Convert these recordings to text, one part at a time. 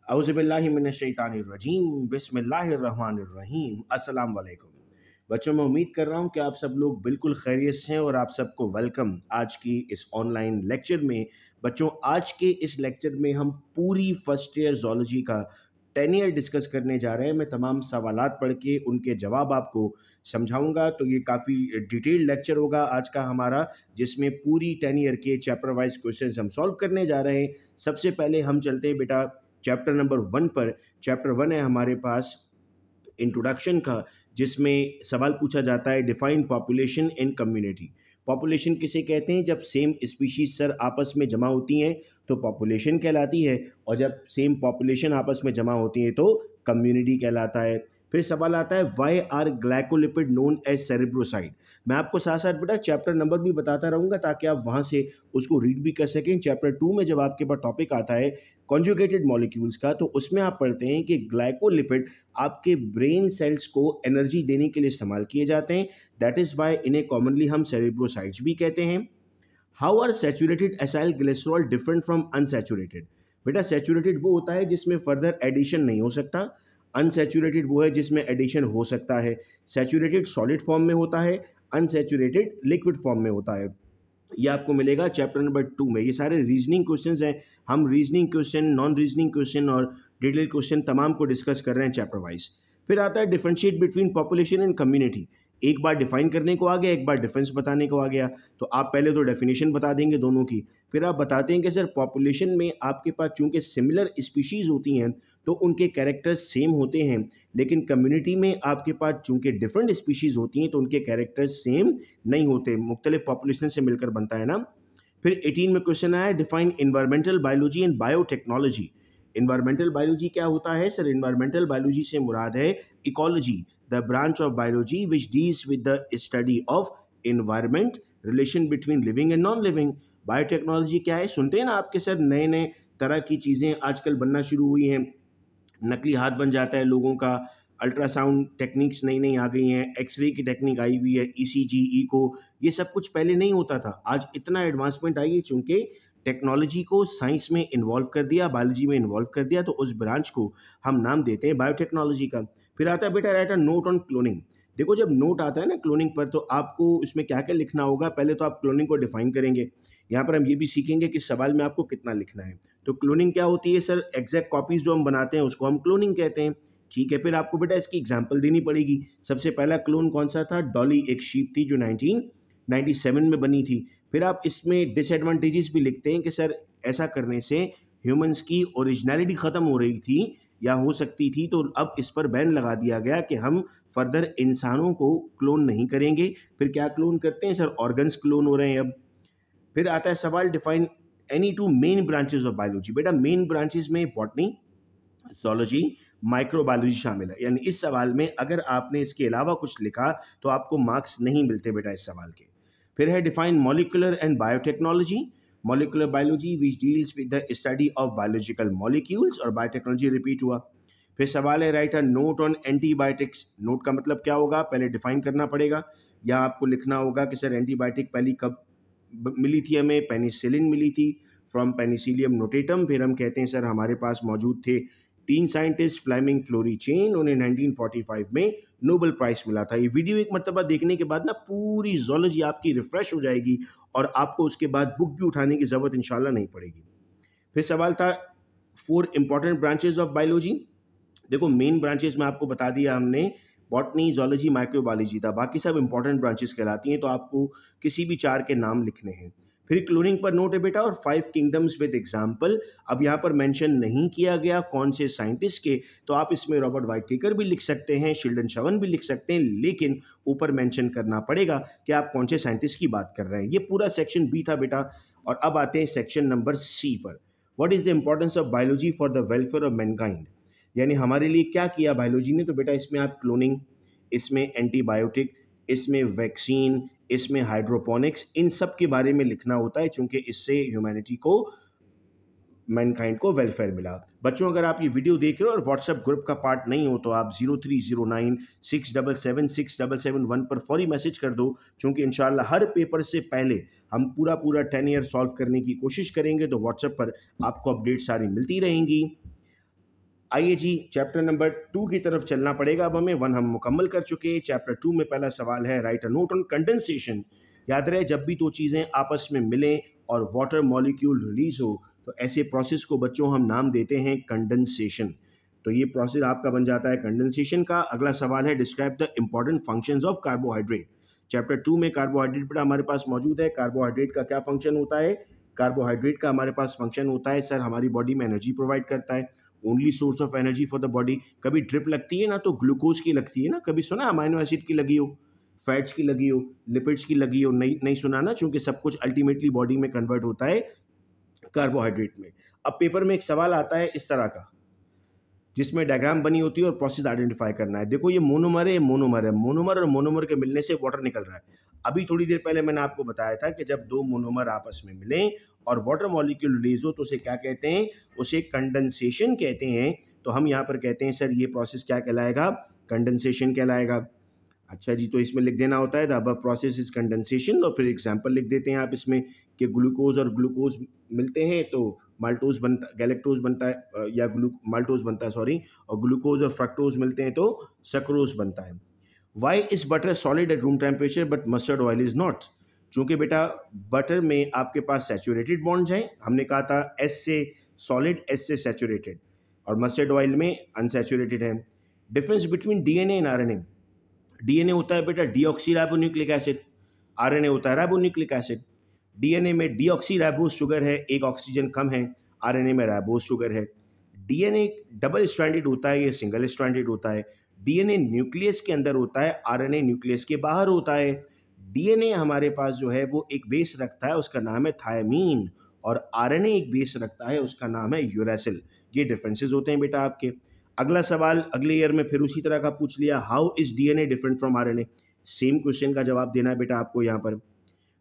औज़ुबिल्लाहिमिनश्शैतानिर्रजीम बिस्मिल्लाहिर्रहमानिर्रहीम अस्सलाम वालेकुम। बच्चों, मैं उम्मीद कर रहा हूँ कि आप सब लोग बिल्कुल खैरियत से हैं और आप सबको वेलकम आज की इस ऑनलाइन लेक्चर में। बच्चों, आज के इस लेक्चर में हम पूरी फर्स्ट ईयर ज़ूलॉजी का 10 ईयर डिस्कस करने जा रहे हैं। मैं तमाम सवालात पढ़ के उनके जवाब आपको समझाऊंगा, तो ये काफ़ी डिटेल्ड लेक्चर होगा आज का हमारा, जिसमें पूरी 10 ईयर के चैप्टर वाइज क्वेश्चंस हम सॉल्व करने जा रहे हैं। सबसे पहले हम चलते हैं बेटा चैप्टर नंबर 1 पर। चैप्टर 1 है हमारे पास इंट्रोडक्शन का, जिसमें सवाल पूछा जाता है define population in community. Population किसे कहते हैं? जब सेम स्पीशीज सर आपस में जमा होती हैं तो पॉपुलेशन कहलाती है, और जब सेम पॉपुलेशन आपस में जमा होती है तो कम्युनिटी कहलाता है। फिर सवाल आता है why are glycolipid known as cerebroside. मैं आपको साथ साथ बेटा चैप्टर नंबर भी बताता रहूँगा ताकि आप वहाँ से उसको रीड भी कर सकें। चैप्टर 2 में जब आपके पास टॉपिक आता है कॉन्जुगेटेड मॉलिक्यूल्स का, तो उसमें आप पढ़ते हैं कि ग्लाइकोलिपिड आपके ब्रेन सेल्स को एनर्जी देने के लिए इस्तेमाल किए जाते हैं। दैट इज़ वाई इन्हें कॉमनली हम सेरेब्रोसाइड्स भी कहते हैं। How are saturated acyl glycerol different from unsaturated? बेटा सैचुरेटेड वो होता है जिसमें फर्दर एडिशन नहीं हो सकता, अनसैचुरेटेड वो है जिसमें एडिशन हो सकता है। सैचुरेटेड सॉलिड फॉर्म में होता है, अनसैचुरेटेड लिक्विड फॉर्म में होता है। ये आपको मिलेगा चैप्टर नंबर 2 में। ये सारे रीजनिंग क्वेश्चंस हैं। हम reasoning question, non reasoning question और डिटेल क्वेश्चन तमाम को डिस्कस कर रहे हैं चैप्टर वाइज। फिर आता है differentiate between population and community. एक बार डिफाइन करने को आ गया, एक बार डिफरेंस बताने को आ गया। तो आप पहले तो डेफिनेशन बता देंगे दोनों की, फिर आप बताते हैं कि सर पॉपुलेशन में आपके पास चूंकि सिमिलर स्पीशीज़ होती हैं तो उनके कैरेक्टर्स सेम होते हैं, लेकिन कम्युनिटी में आपके पास चूंकि डिफरेंट स्पीशीज़ होती हैं तो उनके कैरेक्टर्स सेम नहीं होते, मुख्तलिफ पॉपुलेशन से मिलकर बनता है ना। फिर 18 में क्वेश्चन आया define environmental biology and biotechnology. Environmental biology क्या होता है? सर इन्वायरमेंटल बायोलॉजी से मुराद है ecology, the branch of biology which deals with the study of environment, relation between living and non living. Biotechnology क्या है? सुनते हैं ना आपके सर नए नए तरह की चीज़ें आजकल बनना शुरू हुई हैं। नकली हाथ बन जाता है लोगों का, अल्ट्रासाउंड टेक्निक्स नई नई आ गई हैं, एक्सरे की टेक्निक आई हुई है, ईसीजी, इको, ये सब कुछ पहले नहीं होता था। आज इतना एडवांसमेंट आई है चूँकि टेक्नोलॉजी को साइंस में इन्वॉल्व कर दिया, बायोलॉजी में इन्वॉल्व कर दिया, तो उस ब्रांच को हम नाम देते हैं बायोटेक्नोलॉजी का। फिर आता है बेटा right a note on cloning. देखो जब नोट आता है ना क्लोनिंग पर, तो आपको इसमें क्या क्या लिखना होगा। पहले तो आप क्लोनिंग को डिफाइन करेंगे, यहाँ पर हम ये भी सीखेंगे कि सवाल में आपको कितना लिखना है। तो क्लोनिंग क्या होती है? सर एग्जैक्ट कॉपीज जो हम बनाते हैं उसको हम क्लोनिंग कहते हैं। ठीक है, फिर आपको बेटा इसकी एग्जांपल देनी पड़ेगी। सबसे पहला क्लोन कौन सा था? डॉली, एक शीप थी जो 1997 में बनी थी। फिर आप इसमें डिसएडवांटेजेस भी लिखते हैं कि सर ऐसा करने से ह्यूमंस की ओरिजिनलिटी ख़त्म हो रही थी या हो सकती थी, तो अब इस पर बैन लगा दिया गया कि हम फर्दर इंसानों को क्लोन नहीं करेंगे। फिर क्या क्लोन करते हैं? सर ऑर्गन्स क्लोन हो रहे हैं अब। फिर आता है सवाल define any two main branches of biology. बेटा मेन ब्रांचेस में बॉटनी, ज़ूलॉजी, माइक्रोबायोलॉजी शामिल है। यानी इस सवाल में अगर आपने इसके अलावा कुछ लिखा तो आपको मार्क्स नहीं मिलते बेटा इस सवाल के। फिर है define molecular and biotechnology. Molecular biology which deals with the study of biological molecules, और बायोटेक्नोलॉजी रिपीट हुआ। फिर सवाल है write a note on antibiotics. Note का मतलब क्या होगा? पहले डिफाइन करना पड़ेगा। यहाँ आपको लिखना होगा कि सर एंटीबायोटिक पहली कब मिली थी हमें? पेनिसिलिन मिली थी, फ्रॉम पेनिसिलियम नोटेटम। फिर हम कहते हैं सर हमारे पास मौजूद थे 3 साइंटिस्ट, फ्लेमिंग, फ्लोरी चेन, उन्हें 1945 में नोबेल प्राइज़ मिला था। ये वीडियो एक मरतबा देखने के बाद ना पूरी ज़ूलॉजी आपकी रिफ़्रेश हो जाएगी और आपको उसके बाद बुक भी उठाने की ज़रूरत इंशाल्लाह नहीं पड़ेगी। फिर सवाल था 4 इंपॉर्टेंट ब्रांचेस ऑफ बायोलॉजी। देखो मेन ब्रांचेस में आपको बता दिया हमने, बॉटनी, ज़ूलॉजी, माइक्रोबायोलॉजी था, बाकी सब इंपॉर्टेंट ब्रांचेस कहलाती हैं, तो आपको किसी भी 4 के नाम लिखने हैं। फिर क्लोनिंग पर नोट है बेटा, और 5 किंगडम्स विद एग्जाम्पल। अब यहाँ पर मेंशन नहीं किया गया कौन से साइंटिस्ट के, तो आप इसमें रॉबर्ट वाइटेकर भी लिख सकते हैं, शिल्डन शवन भी लिख सकते हैं, लेकिन ऊपर मेंशन करना पड़ेगा कि आप कौन से साइंटिस्ट की बात कर रहे हैं। ये पूरा सेक्शन बी था बेटा। और अब आते हैं सेक्शन नंबर सी पर। What is the importance of biology for the welfare of Mankind? यानी हमारे लिए क्या किया बायोलॉजी ने? तो बेटा इसमें आप क्लोनिंग, इसमें एंटीबायोटिक, इसमें वैक्सीन, इसमें हाइड्रोपोनिक्स, इन सब के बारे में लिखना होता है, चूंकि इससे ह्यूमैनिटी को, मैनकाइंड को वेलफेयर मिला। बच्चों अगर आप ये वीडियो देख रहे हो और व्हाट्सएप ग्रुप का पार्ट नहीं हो तो आप 0309677671 पर फौरी मैसेज कर दो, चूँकि इंशाल्लाह हर पेपर से पहले हम पूरा 10 ईयर सॉल्व करने की कोशिश करेंगे, तो व्हाट्सएप पर आपको अपडेट सारी मिलती रहेंगी। आइए जी, चैप्टर नंबर 2 की तरफ चलना पड़ेगा अब हमें। 1 हम मुकम्मल कर चुके हैं। चैप्टर 2 में पहला सवाल है, write a note on condensation. याद रहे, जब भी दो चीज़ें आपस में मिलें और वाटर मॉलिक्यूल रिलीज हो तो ऐसे प्रोसेस को बच्चों हम नाम देते हैं कंडेंसेशन। तो ये प्रोसेस आपका बन जाता है कंडेंसेशन का। अगला सवाल है, describe the important functions of carbohydrate. Chapter 2 में कार्बोहाइड्रेट पर हमारे पास मौजूद है। कार्बोहाइड्रेट का क्या फंक्शन होता है? कार्बोहाइड्रेट का हमारे पास फंक्शन होता है, सर हमारी बॉडी में एनर्जी प्रोवाइड करता है, only source of energy for the body. कभी ड्रिप लगती है ना तो ग्लूकोज की लगती है ना, कभी सुना अमाइनो एसिड की लगी हो, फैट्स की लगी हो, लिपिड्स की लगी हो? नहीं नहीं सुना ना, क्योंकि सब कुछ अल्टीमेटली बॉडी में कन्वर्ट होता है कार्बोहाइड्रेट में। अब पेपर में एक सवाल आता है इस तरह का, जिसमें डायग्राम बनी होती है और प्रोसेस आइडेंटिफाई करना है। देखो ये मोनोमर है, मोनोमर है, मोनोमर और मोनोमर के मिलने से वाटर निकल रहा है। अभी थोड़ी देर पहले मैंने आपको बताया था कि जब दो मोनोमर आपस में मिलें और वाटर मॉलिक्यूल रिलीज हो तो उसे क्या कहते हैं? उसे कंडेंसेशन कहते हैं। तो हम यहाँ पर कहते हैं सर ये प्रोसेस क्या कहलाएगा? कंडेंसेशन कहलाएगा। अच्छा जी, तो इसमें लिख देना होता है the above process is condensation, और फिर एग्जांपल लिख देते हैं आप इसमें कि ग्लूकोज और ग्लूकोज मिलते हैं तो माल्टोज बनता, गैलेक्टोज बनता है या माल्टोज बनता है सॉरी, और ग्लूकोज और फ्रक्टोज मिलते हैं तो सक्रोज बनता है। Why is butter solid at room temperature but mustard oil is not? चूंकि बेटा बटर में आपके पास सैचुरेटेड बॉन्ड्स हैं, हमने कहा था एस से सॉलिड, एस से सैचुरेटेड, और मस्टर्ड ऑयल में अनसैचुरेटेड है। Difference between DNA and RNA. DNA होता है बेटा डीऑक्सीराइबोन्यूक्लिक एसिड, आरएनए होता है राइबोन्यूक्लिक एसिड। डीएनए में डीऑक्सीराइबोज शुगर है, एक ऑक्सीजन कम है, आरएनए में राइबोज शुगर है। डीएनए डबल स्ट्रैंडेड होता है, ये सिंगल स्ट्रैंडेड होता है। डीएनए न्यूक्लियस के अंदर होता है, आरएनए न्यूक्लियस के बाहर होता है। डीएनए हमारे पास जो है वो एक बेस रखता है, उसका नाम है थायमीन, और आरएनए एक बेस रखता है, उसका नाम है यूरेसिल। ये डिफरेंसेस होते हैं बेटा आपके। अगला सवाल अगले ईयर में फिर उसी तरह का पूछ लिया, how is DNA different from RNA? Same question का जवाब देना है बेटा आपको यहाँ पर।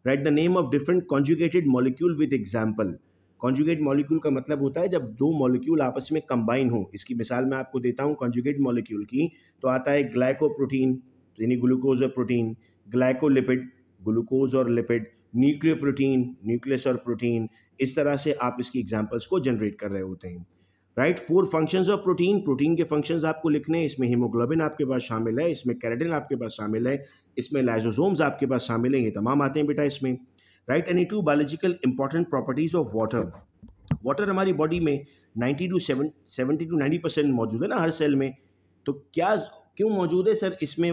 Right the name of different conjugated molecule with example. Conjugate molecule का मतलब होता है जब दो मॉलिक्यूल आपस में कंबाइन हो। इसकी मिसाल मैं आपको देता हूँ कॉन्जुगेट मॉलिक्यूल की, तो आता है ग्लाइकोप्रोटीन यानी ग्लूकोज और प्रोटीन, ग्लाइकोलिपिड ग्लूकोज और लिपिड, न्यूक्लियोप्रोटीन न्यूक्लियस और प्रोटीन। इस तरह से आप इसकी एग्जाम्पल्स को जनरेट कर रहे होते हैं। Right, 4 functions of protein. Protein के फंक्शंस आपको लिखने हैं। इसमें हीमोग्लोबिन आपके पास शामिल है, इसमें केराटिन आपके पास शामिल है, इसमें लाइसोसोम्स आपके पास शामिल हैं, ये तमाम आते हैं बेटा इसमें। Right, any two biological important properties of water. Water हमारी बॉडी में 70 टू 90% मौजूद है ना हर सेल में। तो क्या क्यों मौजूद है सर? इसमें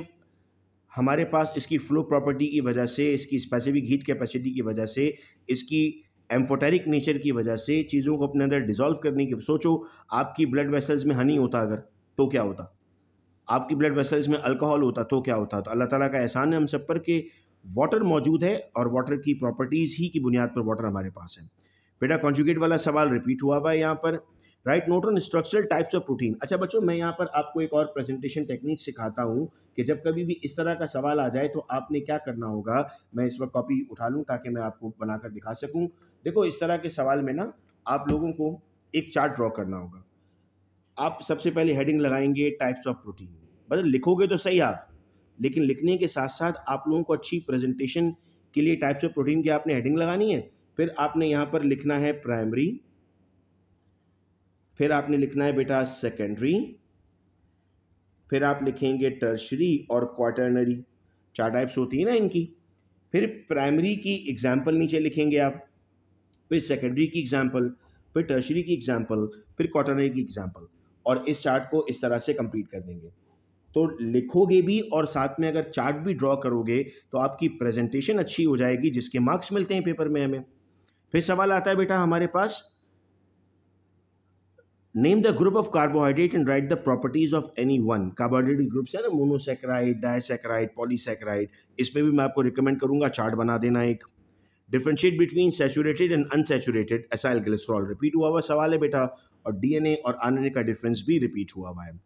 हमारे पास इसकी फ्लो प्रॉपर्टी की वजह से, इसकी स्पेसिफिक हीट कैपेसिटी की वजह से, इसकी एम्फोटेरिक नेचर की वजह से, चीज़ों को अपने अंदर डिसॉल्व करने की। सोचो आपकी ब्लड वेसल्स में हनी होता अगर, तो क्या होता? आपकी ब्लड वेसल्स में अल्कोहल होता तो क्या होता? तो अल्लाह ताला का एहसान है हम सब पर कि वाटर मौजूद है, और वाटर की प्रॉपर्टीज़ ही की बुनियाद पर वाटर हमारे पास है। बेटा कॉन्जुगेट वाला सवाल रिपीट हुआ हुआ है यहाँ पर। Right, note on structural types of protein. अच्छा बच्चों, मैं यहाँ पर आपको एक और प्रेजेंटेशन टेक्निक सिखाता हूँ कि जब कभी भी इस तरह का सवाल आ जाए तो आपने क्या करना होगा। मैं इस वक्त कॉपी उठा लूँ ताकि मैं आपको बनाकर दिखा सकूँ। देखो इस तरह के सवाल में ना आप लोगों को एक चार्ट ड्रॉ करना होगा। आप सबसे पहले हेडिंग लगाएंगे टाइप्स ऑफ प्रोटीन, मतलब लिखोगे तो सही आप, लेकिन लिखने के साथ साथ आप लोगों को अच्छी प्रेजेंटेशन के लिए टाइप्स ऑफ प्रोटीन की आपने हेडिंग लगानी है। फिर आपने यहाँ पर लिखना है प्राइमरी, फिर आपने लिखना है बेटा सेकेंडरी, फिर आप लिखेंगे टर्शरी और क्वाटर्नरी। 4 टाइप्स होती है ना इनकी। फिर प्राइमरी की एग्जाम्पल नीचे लिखेंगे आप, फिर सेकेंडरी की एग्जाम्पल, फिर टर्शरी की एग्जाम्पल, फिर क्वाटर्नरी की एग्जाम्पल, और इस चार्ट को इस तरह से कंप्लीट कर देंगे। तो लिखोगे भी और साथ में अगर चार्ट भी ड्रॉ करोगे तो आपकी प्रेजेंटेशन अच्छी हो जाएगी, जिसके मार्क्स मिलते हैं पेपर में हमें। फिर सवाल आता है बेटा हमारे पास, name the group of carbohydrate and write the properties of any one. Carbohydrate groups है ना, मोनोसेक्राइड, डाइसेक्राइड, पॉलीसेक्राइड। इसमें भी मैं आपको रिकमेंड करूंगा चार्ट बना देना एक। Differentiate between saturated and unsaturated acyl glycerol. Repeat हुआ हुआ सवाल है बेटा, और डीएनए और आरएनए का डिफरेंस भी रिपीट हुआ हुआ है।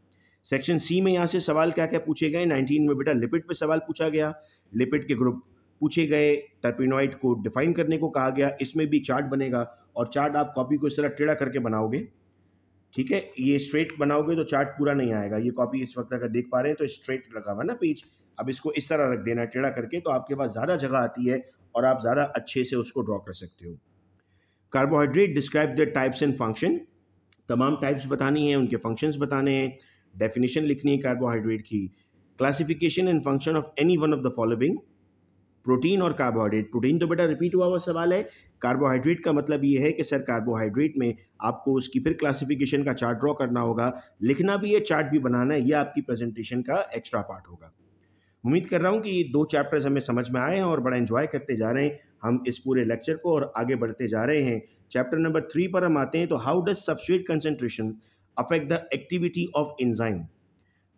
सेक्शन सी में यहाँ से सवाल क्या क्या पूछे गए? 19 में बेटा लिपिड पे सवाल पूछा गया, लिपिड के ग्रुप पूछे गए, टर्पेनॉइड को डिफाइन करने को कहा गया। इसमें भी चार्ट बनेगा, और चार्ट आप कॉपी को इस तरह टेढ़ा करके बनाओगे, ठीक है? ये स्ट्रेट बनाओगे तो चार्ट पूरा नहीं आएगा। ये कॉपी इस वक्त अगर देख पा रहे हैं तो स्ट्रेट लगा हुआ ना पेज, अब इसको इस तरह रख देना टेढ़ा करके, तो आपके पास ज़्यादा जगह आती है और आप ज़्यादा अच्छे से उसको ड्रॉ कर सकते हो। Carbohydrate describe the types and function. तमाम टाइप्स बतानी है, उनके फंक्शंस बताने हैं, डेफिनेशन लिखनी है कार्बोहाइड्रेट की, classification and function of any one of the following, protein और कार्बोहाइड्रेट। प्रोटीन तो बेटा रिपीट हुआ हुआ सवाल है। कार्बोहाइड्रेट का मतलब ये है कि सर कार्बोहाइड्रेट में आपको उसकी फिर क्लासिफिकेशन का चार्ट ड्रॉ करना होगा, लिखना भी है, चार्ट भी बनाना है, ये आपकी प्रेजेंटेशन का एक्स्ट्रा पार्ट होगा। उम्मीद कर रहा हूँ कि ये 2 चैप्टर्स हमें समझ में आए हैं और बड़ा एंजॉय करते जा रहे हैं हम इस पूरे लेक्चर को और आगे बढ़ते जा रहे हैं। चैप्टर नंबर 3 पर हम आते हैं। तो how does substrate concentration affect the activity of enzyme.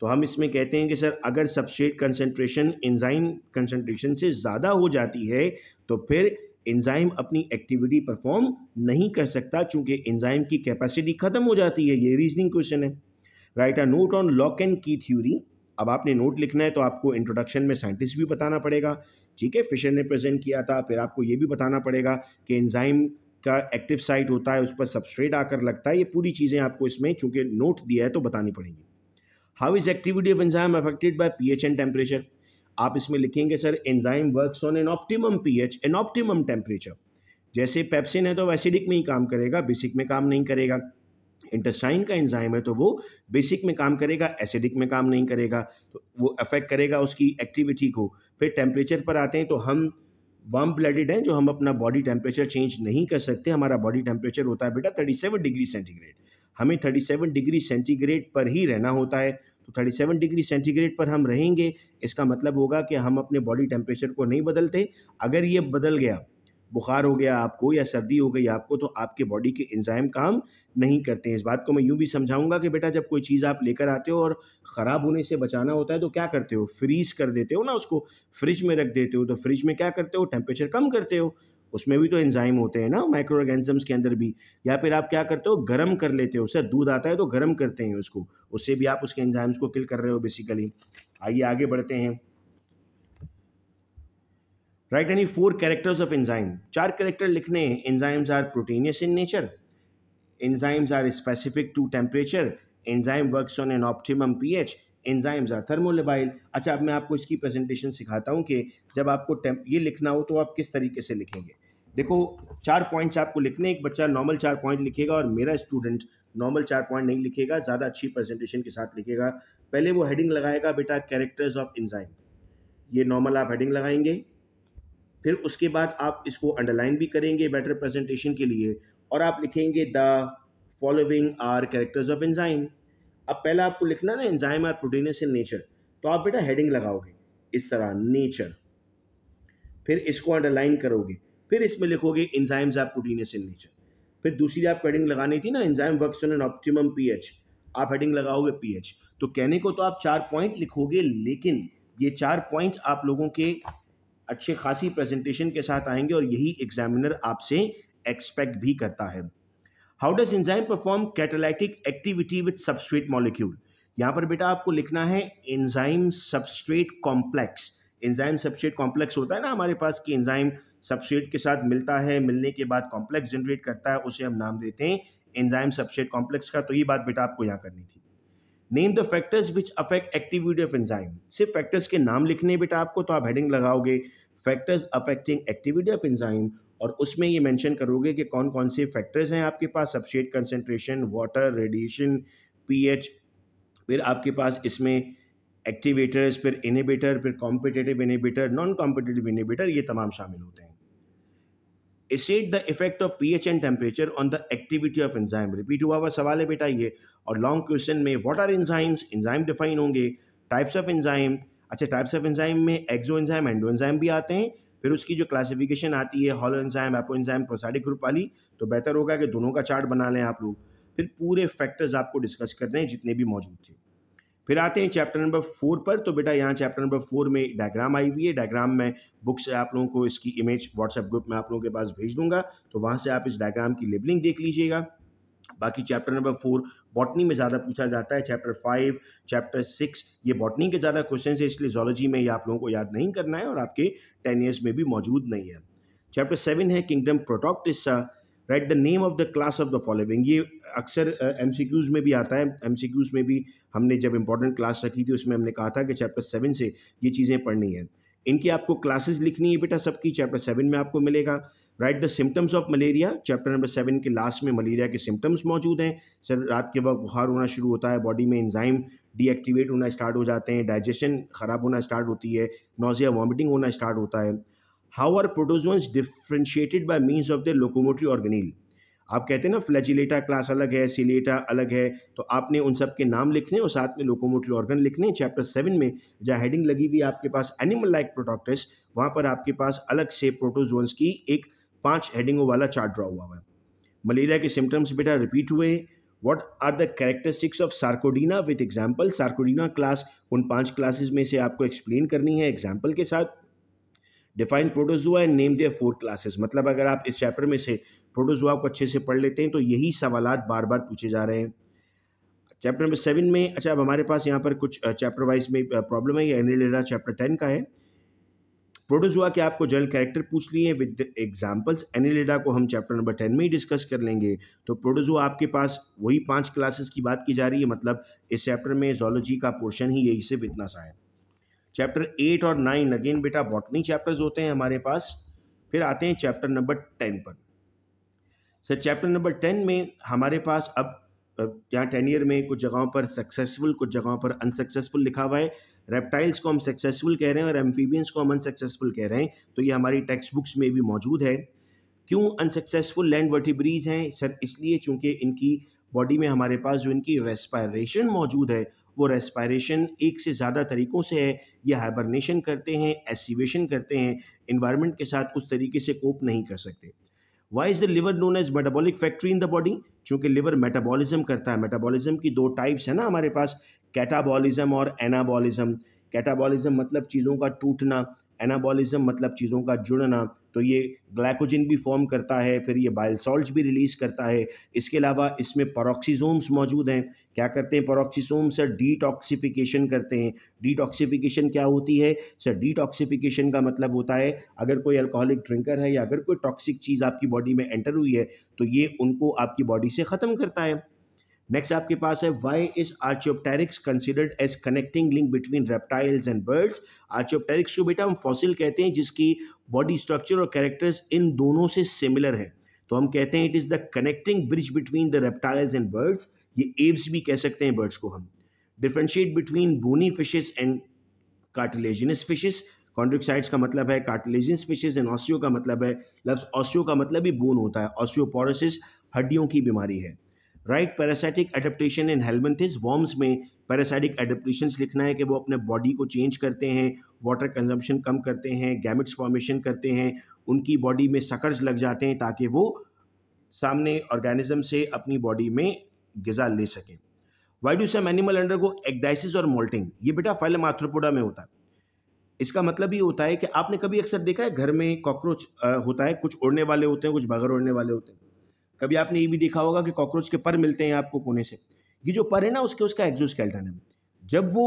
तो हम इसमें कहते हैं कि सर अगर सबस्ट्रेट कंसंट्रेशन एंजाइम कंसंट्रेशन से ज़्यादा हो जाती है तो फिर एंजाइम अपनी एक्टिविटी परफॉर्म नहीं कर सकता, चूंकि एंजाइम की कैपेसिटी खत्म हो जाती है। ये रीजनिंग क्वेश्चन है। Write a note on lock and की थ्योरी। अब आपने नोट लिखना है तो आपको इंट्रोडक्शन में साइंटिस्ट भी बताना पड़ेगा, ठीक है, फिशर ने प्रेजेंट किया था। फिर आपको ये भी बताना पड़ेगा कि एंजाइम का एक्टिव साइट होता है, उस पर सबस्ट्रेट आकर लगता है। ये पूरी चीज़ें आपको इसमें चूंकि नोट दिया है तो बतानी पड़ेंगी। How is activity of enzyme affected by pH and temperature. आप इसमें लिखेंगे sir enzyme works on an optimum pH and optimum temperature. जैसे पेप्सिन है तो वो एसिडिक में ही काम करेगा, बेसिक में काम नहीं करेगा। इंटेस्टाइन का एंजाइम है तो वो बेसिक में काम करेगा, एसिडिक में काम नहीं करेगा, तो वो अफेक्ट करेगा उसकी एक्टिविटी को। फिर टेम्परेचर पर आते हैं तो हम वार्म ब्लडेड हैं, जो हम अपना बॉडी टेम्परेचर चेंज नहीं कर सकते। हमारा बॉडी टेम्परेचर होता है बेटा 37 डिग्री सेंटीग्रेड। हमें 37 डिग्री सेंटीग्रेड पर ही रहना होता है। तो 37 डिग्री सेंटीग्रेड पर हम रहेंगे, इसका मतलब होगा कि हम अपने बॉडी टेम्परेचर को नहीं बदलते। अगर ये बदल गया, बुखार हो गया आपको या सर्दी हो गई आपको, तो आपके बॉडी के एंजाइम काम नहीं करते हैं। इस बात को मैं यूँ भी समझाऊंगा कि बेटा जब कोई चीज़ आप लेकर आते हो और ख़राब होने से बचाना होता है तो क्या करते हो, फ्रीज कर देते हो ना, उसको फ्रिज में रख देते हो। तो फ्रिज में क्या करते हो, टेम्परेचर कम करते हो, उसमें भी तो एंजाइम होते हैं ना, माइक्रो ऑर्गेनिजम्स के अंदर भी। या फिर आप क्या करते हो, गर्म कर लेते हो। सर दूध आता है तो गर्म करते हैं उसको, उससे भी आप उसके एंजाइम्स को किल कर रहे हो बेसिकली। आइए आगे बढ़ते हैं। Write any 4 characters of enzyme. 4 character लिखने हैं। Enzymes are proteinious in nature, enzymes are specific to temperature, enzyme works on an optimum pH, enzymes are thermolabile। अच्छा, अब मैं आपको इसकी प्रेजेंटेशन सिखाता हूँ कि जब आपको ये लिखना हो तो आप किस तरीके से लिखेंगे। देखो 4 पॉइंट्स आपको लिखने। एक बच्चा नॉर्मल 4 पॉइंट लिखेगा और मेरा स्टूडेंट नॉर्मल 4 पॉइंट नहीं लिखेगा, ज़्यादा अच्छी प्रेजेंटेशन के साथ लिखेगा। पहले वो हेडिंग लगाएगा बेटा कैरेक्टर्स ऑफ एंजाइम, ये नॉर्मल आप हेडिंग लगाएंगे। फिर उसके बाद आप इसको अंडरलाइन भी करेंगे बेटर प्रेजेंटेशन के लिए, और आप लिखेंगे the following are characters of enzyme. अब पहला आपको लिखना ना enzyme are proteinious in nature, तो आप बेटा हेडिंग लगाओगे इस तरह नेचर, फिर इसको अंडरलाइन करोगे, फिर इसमें लिखोगे enzymes are proteinious in nature. फिर दूसरी आपको हेडिंग लगानी थी ना enzyme works on an optimum pH, आप हेडिंग लगाओगे पीएच। तो कहने को तो आप 4 पॉइंट लिखोगे, लेकिन ये 4 पॉइंट आप लोगों के अच्छे खासी प्रेजेंटेशन के साथ आएंगे और यही एग्जामिनर आपसे एक्सपेक्ट भी करता है। How does enzyme perform catalytic activity with substrate molecule. यहाँ पर बेटा आपको लिखना है enzyme substrate complex. Enzyme substrate complex होता है ना हमारे पास कि एंजाइम सबस्ट्रेट के साथ मिलता है, मिलने के बाद कॉम्प्लेक्स जनरेट करता है, उसे हम नाम देते हैं एंजाइम सबस्ट्रेट कॉम्प्लेक्स का। तो ये बात बेटा आपको यहाँ करनी थी। Name the factors which affect activity of enzyme. सिर्फ फैक्टर्स के नाम लिखने बेटा आपको, तो आप हेडिंग लगाओगे factors affecting activity of enzyme, और उसमें ये मेंशन करोगे कि कौन कौन से फैक्टर्स हैं आपके पास, substrate concentration, water, radiation, pH, फिर आपके पास इसमें एक्टिवेटर्स, फिर इनहिबिटर, फिर competitive inhibitor, non competitive inhibitor, ये तमाम शामिल होते हैं। State the effect of pH and temperature on the activity of enzyme। Repeat हुआ हुआ सवाल है बेटा ये। और लॉन्ग क्वेश्चन में what are enzymes, enzyme define होंगे। टाइप्स ऑफ एंजाइम, अच्छा टाइप्स ऑफ एंजाइम में एक्सो एंजाइम, एंडो एंजाइम भी आते हैं। फिर उसकी जो क्लासिफिकेशन आती है holo enzyme, apo enzyme, prosthetic group वाली, तो बेहतर होगा कि दोनों का चार्ट बना लें आप लोग। फिर पूरे फैक्टर्स आपको डिस्कस करने हैं जितने भी मौजूद थे। फिर आते हैं चैप्टर नंबर 4 पर। तो बेटा यहाँ चैप्टर नंबर 4 में डायग्राम आई हुई है। डायग्राम में बुक से आप लोगों को इसकी इमेज व्हाट्सएप ग्रुप में आप लोगों के पास भेज दूंगा, तो वहाँ से आप इस डायग्राम की लेबलिंग देख लीजिएगा। बाकी चैप्टर नंबर 4 बॉटनी में ज़्यादा पूछा जाता है। चैप्टर 5, चैप्टर 6 ये बॉटनी के ज़्यादा क्वेश्चन है, इसलिए जोलॉजी में ये आप लोगों को याद नहीं करना है और आपके 10 ईयर्स में भी मौजूद नहीं है। चैप्टर 7 है kingdom protoctista. Write the name of the class of the following. ये अक्सर एमसीक्यूज में भी आता है। एमसीक्यूज में भी हमने जब इंपॉर्टेंट क्लास रखी थी उसमें हमने कहा था कि चैप्टर 7 से ये चीज़ें पढ़नी है। इनकी आपको क्लासेस लिखनी है बेटा सबकी, चैप्टर 7 में आपको मिलेगा। Right the symptoms of malaria, chapter number 7 के लास्ट में मलेरिया के सिम्टम्स मौजूद हैं। सर रात के वक्त बुखार होना शुरू होता है, बॉडी में एंजाइम डीएक्टिवेट होना स्टार्ट हो जाते हैं, डाइजेशन खराब होना स्टार्ट होती है, नोजिया वॉमिटिंग होना स्टार्ट होता है। How are protozoans differentiated by means of the locomotory organelle. आप कहते हैं ना फ्लैजिलेटा क्लास अलग है, सिलेटा अलग है, तो आपने उन सब के नाम लिखने और साथ में लोकोमोटरी ऑर्गन लिखने। चैप्टर 7 में जहाँ हेडिंग लगी हुई है आपके पास एनिमल लाइक प्रोटोक्टस, वहाँ पर आपके पास अलग से प्रोटोजोन्स की एक 5 हेडिंगों वाला चार्ट ड्रॉ हुआ है। मलेरिया के सिम्टम्स बेटा रिपीट हुए। What are the characteristics of sarcodina with example. Sarcodina class उन 5 क्लासेस में से आपको एक्सप्लेन करनी है एग्जाम्पल के साथ। Define protozoa and name their 4 classes. मतलब अगर आप इस चैप्टर में से प्रोटोजोआ को अच्छे से पढ़ लेते हैं तो यही सवालात बार बार पूछे जा रहे हैं। चैप्टर नंबर 7 में अच्छा अब हमारे पास यहाँ पर कुछ चैप्टर वाइज में प्रॉब्लम है। ये एनिलेडा चैप्टर 10 का है। प्रोटोजोआ के आपको जनरल कैरेक्टर पूछ लिए विद एग्जाम्पल्स। एनिलेडा को हम चैप्टर नंबर 10 में ही डिस्कस कर लेंगे। तो प्रोटोजोआ आपके पास वही 5 क्लासेस की बात की जा रही है, मतलब इस चैप्टर में जोलॉजी का पोर्शन ही यही सिर्फ इतना सा है। चैप्टर 8 और 9 अगेन बेटा बॉटनी चैप्टर्स होते हैं हमारे पास। फिर आते हैं चैप्टर नंबर 10 पर। सर चैप्टर नंबर 10 में हमारे पास अब यहाँ 10 ईयर में कुछ जगहों पर सक्सेसफुल, कुछ जगहों पर अनसक्सेसफुल लिखा हुआ है। रेप्टाइल्स को हम सक्सेसफुल कह रहे हैं और एम्फीबियंस को हम अनसक्सेसफुल कह रहे हैं, तो ये हमारी टेक्स्ट बुक्स में भी मौजूद है। क्यों अनसक्सेसफुल लैंड वर्टिब्रीज हैं सर? इसलिए चूंकि इनकी बॉडी में हमारे पास जो इनकी रेस्पायरेशन मौजूद है वो रेस्पायरेशन एक से ज़्यादा तरीक़ों से है। ये हाइबरनेशन करते हैं, एसिवेशन करते हैं, इन्वायरमेंट के साथ उस तरीके से कोप नहीं कर सकते। Why is the liver known as metabolic factory in the body? चूंकि लिवर मेटाबॉलिज्म करता है। मेटाबॉलिज्म की 2 टाइप्स है ना हमारे पास, कैटाबॉलिज्म और एनाबॉलिज्म। कैटाबॉलिज्म मतलब चीज़ों का टूटना, एनाबॉलिज्म मतलब चीज़ों का जुड़ना। तो ये ग्लाइकोजन भी फॉर्म करता है, फिर ये बाइल सॉल्ट्स भी रिलीज़ करता है। इसके अलावा इसमें पेरोक्सीसोम्स मौजूद हैं। क्या करते हैं पेरोक्सीसोम्स? सर डिटॉक्सिफिकेशन करते हैं। डिटॉक्सिफिकेशन क्या होती है सर? डिटॉक्सिफिकेशन का मतलब होता है अगर कोई अल्कोहलिक ड्रिंकर है या अगर कोई टॉक्सिक चीज़ आपकी बॉडी में एंटर हुई है तो ये उनको आपकी बॉडी से ख़त्म करता है। नेक्स्ट आपके पास है why is archaeopteryx considered as connecting link between reptiles and birds. Archaeopteryx को बेटा हम फॉसिल कहते हैं जिसकी बॉडी स्ट्रक्चर और कैरेक्टर्स इन दोनों से सिमिलर है, तो हम कहते हैं it is the connecting bridge between the reptiles and birds. ये एव्स भी कह सकते हैं बर्ड्स को हम। Differentiate between bony fishes and cartilaginous fishes. Chondrichthyes का मतलब है कार्टिलेजिनस फिशेस एंड ऑस्टियो का मतलब है, लफ्ज़ ऑस्टियो का मतलब भी बोन होता है। ऑस्टियोपोरोसिस हड्डियों की बीमारी है। राइट पैरासाइटिक एडेप्टेशन इन हेलमिंथिस। वॉर्म्स में पैरासाइटिक एडेप्टेशंस लिखना है कि वो अपने बॉडी को चेंज करते हैं, वाटर कंजम्पशन कम करते हैं, गैमेट्स फॉर्मेशन करते हैं, उनकी बॉडी में सकर्स लग जाते हैं ताकि वो सामने ऑर्गेनिज्म से अपनी बॉडी में ग़िज़ा ले सकें। Why do some animal undergo ecdysis और मोल्टिंग? ये बेटा फाइलम आर्थ्रोपोडा में होता है। इसका मतलब ये होता है कि आपने कभी अक्सर देखा है घर में कॉकरोच होता है, कुछ उड़ने वाले होते हैं, कुछ बगैर उड़ने वाले होते हैं। कभी आपने ये भी देखा होगा कि कॉकरोच के पर मिलते हैं आपको कोने से। ये जो पर है ना उसका एक्सोस्केलेटन है। जब वो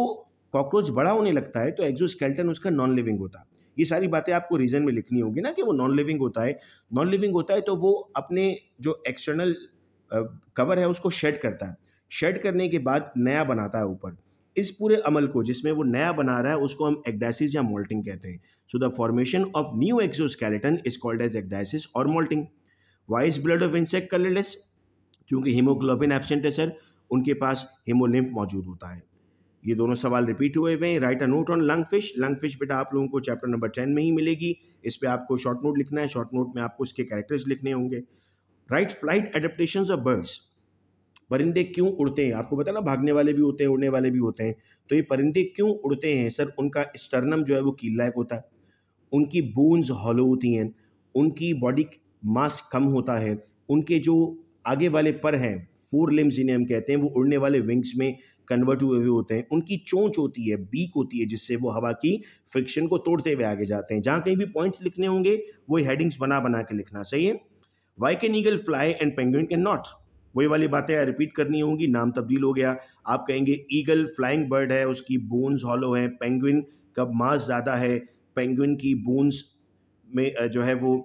कॉकरोच बड़ा होने लगता है तो एक्सोस्केलेटन उसका नॉन लिविंग होता है। ये सारी बातें आपको रीजन में लिखनी होगी ना कि वो नॉन लिविंग होता है। नॉन लिविंग होता है तो वो अपने जो एक्सटर्नल कवर है उसको शेड करता है। शेड करने के बाद नया बनाता है ऊपर। इस पूरे अमल को जिसमें वो नया बना रहा है उसको हम एक्डाइसिस या मोल्टिंग कहते हैं। So the formation of new exoskeleton is called as ecdysis और moulting. Why is blood of insect colourless? क्योंकि हीमोग्लोबिन एब्सेंट है सर, उनके पास हीमोलिम्फ मौजूद होता है। ये दोनों सवाल रिपीट हुए हुए हैं। Right a note on lung fish. Lung fish बेटा आप लोगों को चैप्टर नंबर 10 में ही मिलेगी। इस पे आपको शॉर्ट नोट लिखना है। शॉर्ट नोट में आपको इसके कैरेक्टर्स लिखने होंगे। Right flight adaptations of birds. परिंदे क्यों उड़ते हैं? आपको पता ना भागने वाले भी होते हैं, उड़ने वाले भी होते हैं। तो ये परिंदे क्यों उड़ते हैं सर? उनका स्टर्नम जो है वो कील लायक होता है, उनकी बोन्स हॉलो होती हैं, उनकी बॉडी मास कम होता है, उनके जो आगे वाले पर हैं, 4 लिम्स जिन्हें हम कहते हैं, वो उड़ने वाले विंग्स में कन्वर्ट हुए हुए होते हैं। उनकी चोंच होती है, बीक होती है, जिससे वो हवा की फ्रिक्शन को तोड़ते हुए आगे जाते हैं। जहाँ कहीं भी पॉइंट्स लिखने होंगे वो हेडिंग्स बना बना के लिखना। सही है। Why can eagle fly and penguin can not? वही वाली बातें रिपीट करनी होंगी। नाम तब्दील हो गया। आप कहेंगे ईगल फ्लाइंग बर्ड है, उसकी बोन्स हॉलो है। पेंगुइन का मास ज़्यादा है, पेंगुइन की बोन्स में जो है वो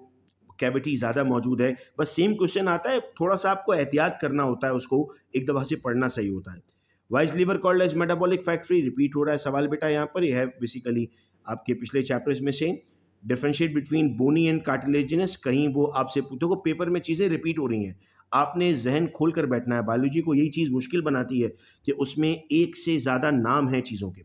कैविटी ज़्यादा मौजूद है। बस सेम क्वेश्चन आता है, थोड़ा सा आपको एहतियात करना होता है, उसको एक दफ़ा से पढ़ना सही होता है। Why is liver called as metabolic factory? Repeat हो रहा है सवाल बेटा यहाँ पर। यह है बेसिकली आपके पिछले चैप्टर्स में से। Differentiate between bony and cartilaginous, कहीं वो आपसे देखो पेपर में चीज़ें रिपीट हो रही हैं, आपने जहन खोल कर बैठना है। बायोलॉजी को यही चीज़ मुश्किल बनाती है कि उसमें एक से ज़्यादा नाम हैं चीज़ों के।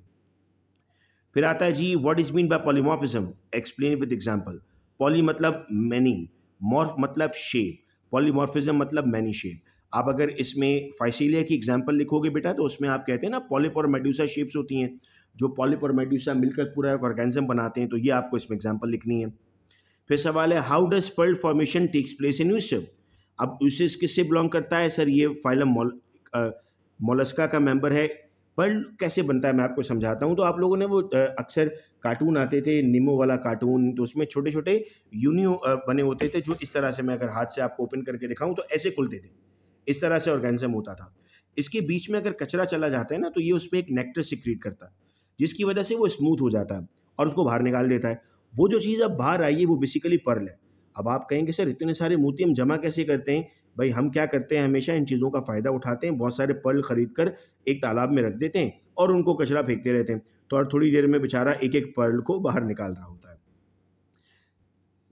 फिर आता है जी what is mean by polymorphism, explain with example. Poly मतलब मैनी, मॉर्फ मतलब शेप, पॉलीमॉर्फिज्म मतलब मैनी शेप। आप अगर इसमें फाइसीलिया की एग्जांपल लिखोगे बेटा तो उसमें आप कहते हैं ना पॉलिप और मेड्यूसा शेप्स होती हैं, जो पॉलिप और मेड्यूसा मिलकर पूरा एक ऑर्गेनिज्म बनाते हैं, तो ये आपको इसमें एग्जांपल लिखनी है। फिर सवाल है how does pearl formation takes place in oyster. अब यूस्टस किससे बिलोंग करता है सर, ये फाइलम मोलस्का का मेंबर है। पर्ल कैसे बनता है मैं आपको समझाता हूँ। तो आप लोगों ने वो अक्सर कार्टून आते थे निमो वाला कार्टून, तो उसमें छोटे छोटे यूनियो बने होते थे, जो इस तरह से मैं अगर हाथ से आपको ओपन करके दिखाऊं तो ऐसे खुलते थे, इस तरह से ऑर्गेनिज्म होता था। इसके बीच में अगर कचरा चला जाता है ना तो ये उसमें एक नेक्टर सिक्रीट करता है, जिसकी वजह से वो स्मूथ हो जाता है और उसको बाहर निकाल देता है। वो जो चीज़ अब बाहर आई है वो बेसिकली पर्ल है। अब आप कहेंगे सर इतने सारे मोती हम जमा कैसे करते हैं? भाई हम क्या करते हैं, हमेशा इन चीज़ों का फ़ायदा उठाते हैं, बहुत सारे पर्ल खरीद कर एक तालाब में रख देते हैं और उनको कचरा फेंकते रहते हैं, तो और थोड़ी देर में बेचारा एक एक पर्ल को बाहर निकाल रहा होता है।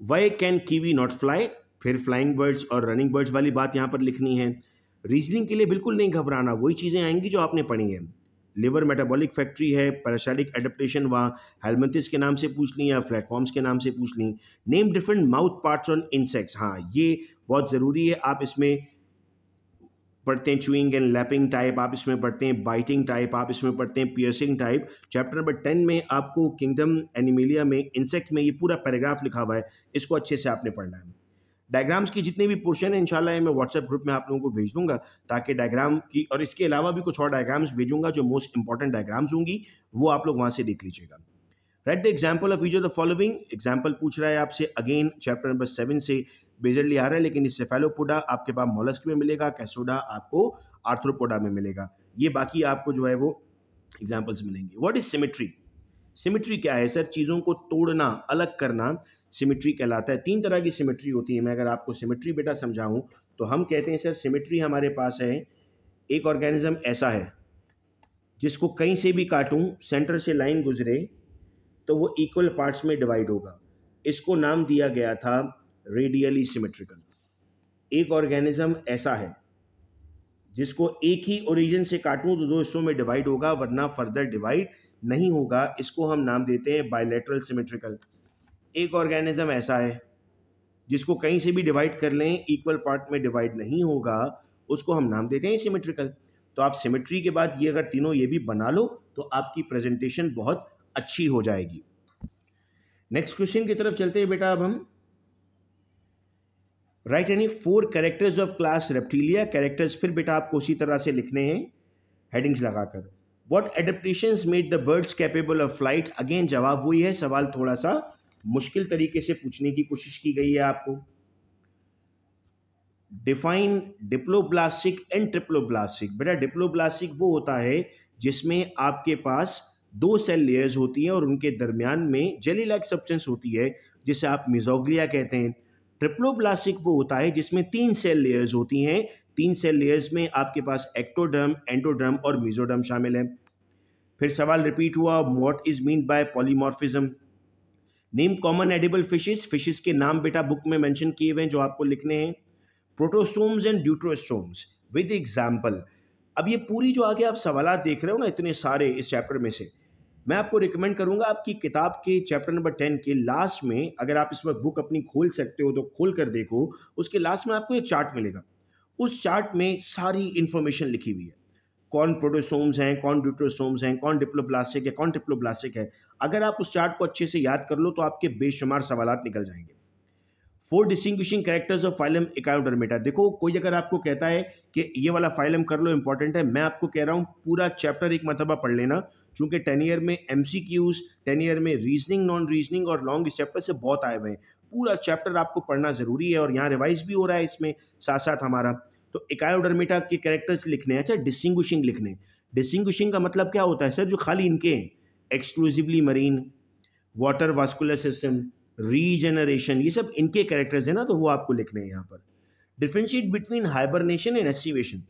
Why can kiwi not fly, फिर फ्लाइंग बर्ड्स और रनिंग बर्ड्स वाली बात यहाँ पर लिखनी है। रीजनिंग के लिए बिल्कुल नहीं घबराना, वही चीज़ें आएंगी जो आपने पढ़ी हैं। लिवर मेटाबॉलिक फैक्ट्री है, पैरासाइटिक एडेप्टेशन वहाँ हेलमिंथिस के नाम से पूछ ली या प्लेटफॉर्म्स के नाम से पूछ ली। Name different mouth parts on insects, हाँ ये बहुत ज़रूरी है। आप इसमें पढ़ते हैं च्यूइंग एंड लैपिंग टाइप, आप इसमें पढ़ते हैं बाइटिंग टाइप, आप इसमें पढ़ते हैं पियर्सिंग टाइप। चैप्टर नंबर 10 में आपको किंगडम एनिमेलिया में इंसेक्ट में ये पूरा पैराग्राफ लिखा हुआ है, इसको अच्छे से आपने पढ़ना है। डायग्राम्स की जितने भी पोर्शन है इंशाल्लाह मैं व्हाट्सएप ग्रुप में आप लोगों को भेज दूंगा, ताकि डायग्राम की और इसके अलावा भी कुछ और डायग्राम्स भेजूंगा जो मोस्ट इंपॉर्टेंट डायग्राम्स होंगी, वो आप लोग वहाँ से देख लीजिएगा। Right the example of each of the following, example पूछ रहा है आपसे अगेन चैप्टर नंबर 7 से बेजरली आ रहा है, लेकिन इससे फेलोपोडा आपके पास मोलस्क में मिलेगा, कैसोडा आपको आर्थ्रोपोडा में मिलेगा, ये बाकी आपको जो है वो एग्जाम्पल्स मिलेंगे। व्हाट इज सिमेट्री, सिमेट्री क्या है सर, चीज़ों को तोड़ना अलग करना सिमेट्री कहलाता है। 3 तरह की सिमेट्री होती है, मैं अगर आपको सिमेट्री बेटा समझाऊं तो हम कहते हैं सर सिमेट्री हमारे पास है, एक ऑर्गेनिज्म ऐसा है जिसको कहीं से भी काटूं, सेंटर से लाइन गुजरे तो वो इक्वल पार्ट्स में डिवाइड होगा, इसको नाम दिया गया था रेडियली सिमेट्रिकल। एक ऑर्गेनिज्म ऐसा है जिसको एक ही ओरिजिन से काटूं तो 2 हिस्सों में डिवाइड होगा, वरना फर्दर डिवाइड नहीं होगा, इसको हम नाम देते हैं बायलैटरल सिमेट्रिकल। एक ऑर्गेनिज्म ऐसा है जिसको कहीं से भी डिवाइड कर लें इक्वल पार्ट में डिवाइड नहीं होगा, उसको हम नाम देते हैं सिमेट्रिकल। तो आप सिमेट्री के बाद ये अगर तीनों ये भी बना लो तो आपकी प्रेजेंटेशन बहुत अच्छी हो जाएगी। नेक्स्ट क्वेश्चन की तरफ चलते हैं बेटा। अब हम right any 4 characters of class reptilia, characters फिर बेटा आपको उसी तरह से लिखने हैं हेडिंग्स लगाकर। What adaptations made the birds capable of flight, again जवाब वही है, सवाल थोड़ा सा मुश्किल तरीके से पूछने की कोशिश की गई है आपको। डिफाइन डिप्लोब्लास्टिक एंड ट्रिप्लोब्लास्टिक, बेटा डिप्लोब्लास्टिक वो होता है जिसमें आपके पास 2 सेल लेयर्स होती हैं और उनके दरमियान में जेली लाइक सब्सटेंस होती है जिसे आप मिजोग्लिया कहते हैं। ट्रिप्लोब्लास्टिक वो होता है जिसमें 3 सेल लेयर्स होती हैं, 3 सेल लेयर्स में आपके पास एक्टोडर्म, एंडोडर्म और मेसोडर्म शामिल है। फिर सवाल रिपीट हुआ, what is mean by polymorphism. Name common edible fishes, fishes के नाम बेटा बुक में मेंशन किए हुए हैं जो आपको लिखने हैं। Protostomes and deuterostomes with example. अब ये पूरी जो आगे आप सवालात देख रहे हो ना इतने सारे इस चैप्टर में से, मैं आपको रिकमेंड करूंगा आपकी किताब के चैप्टर नंबर 10 के लास्ट में, अगर आप इस वक्त बुक अपनी खोल सकते हो तो खोल कर देखो, उसके लास्ट में आपको एक चार्ट मिलेगा। उस चार्ट में सारी इंफॉर्मेशन लिखी हुई है, कौन प्रोटोसोम्स हैं, कौन ड्यूट्रोसोम्स हैं, कौन डिप्लोब्लास्टिक है, कौन ट्रिप्लोब्लास्टिक है। अगर आप उस चार्ट को अच्छे से याद कर लो तो आपके बेशुमार सवालात निकल जाएंगे। 4 डिस्टिंग्विशिंग कैरेक्टर्स ऑफ फाइलम एकायोडर्मेटा, देखो कोई अगर आपको कहता है कि ये वाला फाइलम कर लो इंपॉर्टेंट है, मैं आपको कह रहा हूँ पूरा चैप्टर एक मरतबा पढ़ लेना, चूंकि 10 ईयर में MCQs, 10 ईयर में रीजनिंग, नॉन रीजनिंग और लॉन्ग इस चैप्टर से बहुत आए हुए हैं। पूरा चैप्टर आपको पढ़ना जरूरी है और यहाँ रिवाइज भी हो रहा है इसमें साथ साथ हमारा। तो एकायोडर्मेटा के कैरेक्टर्स लिखने हैं, अच्छा डिस्टिंग्विशिंग लिखने। डिस्टिंग्विशिंग का मतलब क्या होता है सर, जो खाली इनके हैं, exclusively marine, water vascular system, regeneration, ये सब इनके कैरेक्टर्स हैं ना, तो वो आपको लिखने हैं यहाँ पर। Differentiate between hibernation and aestivation.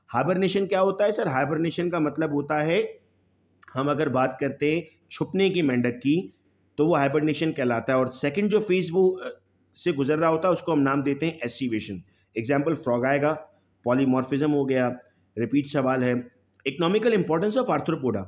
Hibernation क्या होता है सर, हाइबरनेशन का मतलब होता है, हम अगर बात करते हैं छुपने की मेंढक की, तो वो हाइबरनेशन कहलाता है। और सेकंड जो फेज वो से गुजर रहा होता है उसको हम नाम देते हैं एस्टिवेशन। एग्जाम्पल फ्रॉग आएगा, पॉलीमॉर्फिज्म हो गया। रिपीट सवाल है, economical importance of arthropoda.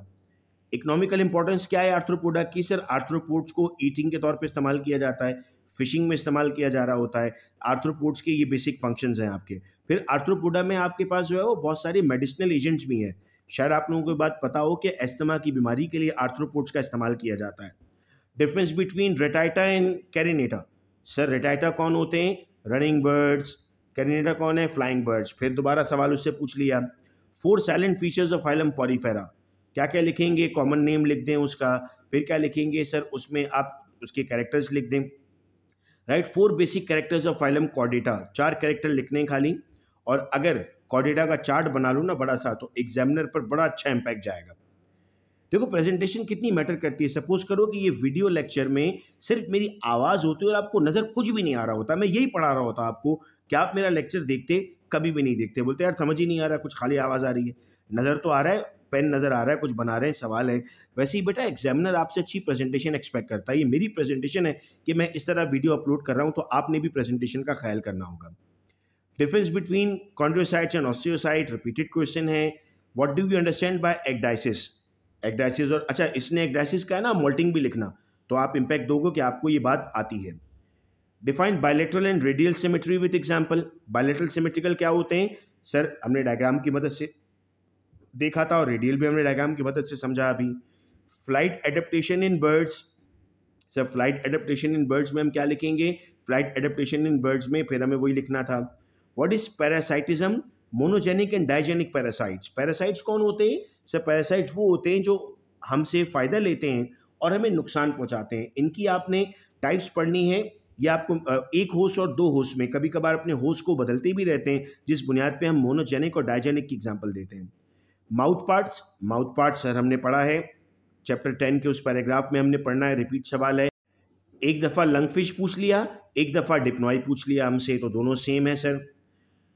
Economical importance क्या है आर्थ्रोपोडा की? सर आर्थ्रोपोड्स को ईटिंग के तौर पे इस्तेमाल किया जाता है, फिशिंग में इस्तेमाल किया जा रहा होता है। आर्थ्रोपोड्स के ये बेसिक फंक्शंस हैं आपके। फिर आर्थ्रोपोडा में आपके पास जो है वो बहुत सारे मेडिसिनल एजेंट्स भी हैं। शायद आप लोगों को बात पता हो कि एस्थमा की बीमारी के लिए आर्थ्रोपोड्स का इस्तेमाल किया जाता है। Difference between ratitae and carinatae. Sir ratitae कौन होते हैं? Running birds. कैरिनेटा कौन है? Flying birds. फिर दोबारा सवाल उससे पूछ लिया, 4 salient features of phylum porifera. क्या क्या लिखेंगे? कॉमन नेम लिख दें उसका। फिर क्या लिखेंगे सर? उसमें आप उसके कैरेक्टर्स लिख दें। Right, 4 basic characters of phylum Chordata. 4 character लिखने हैं खाली। और अगर कॉर्डेटा का चार्ट बना लो ना बड़ा सा, तो एग्जामिनर पर बड़ा अच्छा इंपैक्ट जाएगा। देखो प्रेजेंटेशन कितनी मैटर करती है। सपोज करो कि ये वीडियो लेक्चर में सिर्फ मेरी आवाज़ होती है और आपको नज़र कुछ भी नहीं आ रहा होता, मैं यही पढ़ा रहा होता आपको, क्या आप मेरा लेक्चर देखते? कभी भी नहीं देखते। बोलते यार समझ ही नहीं आ रहा, कुछ खाली आवाज़ आ रही है। नज़र तो आ रहा है, पेन नज़र आ रहा है, कुछ बना रहे हैं, सवाल है। वैसे ही बेटा एग्जामिनर आपसे अच्छी प्रेजेंटेशन एक्सपेक्ट करता है। ये मेरी प्रेजेंटेशन है कि मैं इस तरह वीडियो अपलोड कर रहा हूँ, तो आपने भी प्रेजेंटेशन का ख्याल करना होगा। Difference between chondrocytes and osteocyte, repeated question है। What do you understand by ecdysis? Ecdysis और अच्छा इसने एक्डाइसिस का है ना, मोल्टिंग भी लिखना, तो आप इंपैक्ट दोगे कि आपको ये बात आती है। Define bilateral and radial symmetry with example. Bilateral symmetrical क्या होते हैं? सर हमने डायग्राम की मदद से देखा था और रेडियल भी हमने डायग्राम की मदद से समझा अभी। Flight adaptation in birds. Sir flight adaptation in birds में हम क्या लिखेंगे? फ्लाइट एडेप्टेशन इन बर्ड्स में फिर हमें वही लिखना था। What is parasitism? Monogenic and digenic parasites. Parasites कौन होते हैं? सर पैरासाइट्स वो होते हैं जो हमसे फ़ायदा लेते हैं और हमें नुकसान पहुंचाते हैं। इनकी आपने टाइप्स पढ़नी है। ये आपको एक होस्ट और 2 होस्ट में, कभी कभार अपने होस्ट को बदलते भी रहते हैं, जिस बुनियाद पे हम मोनोजेनिक और डाइजेनिक की एग्जांपल देते हैं। Mouth parts. Mouth parts sir हमने पढ़ा है, चैप्टर 10 के उस पैराग्राफ में हमने पढ़ना है। रिपीट सवाल है, एक दफ़ा लंगफिश पूछ लिया, एक दफ़ा डिप्नॉय पूछ लिया हमसे, तो दोनों सेम है sir.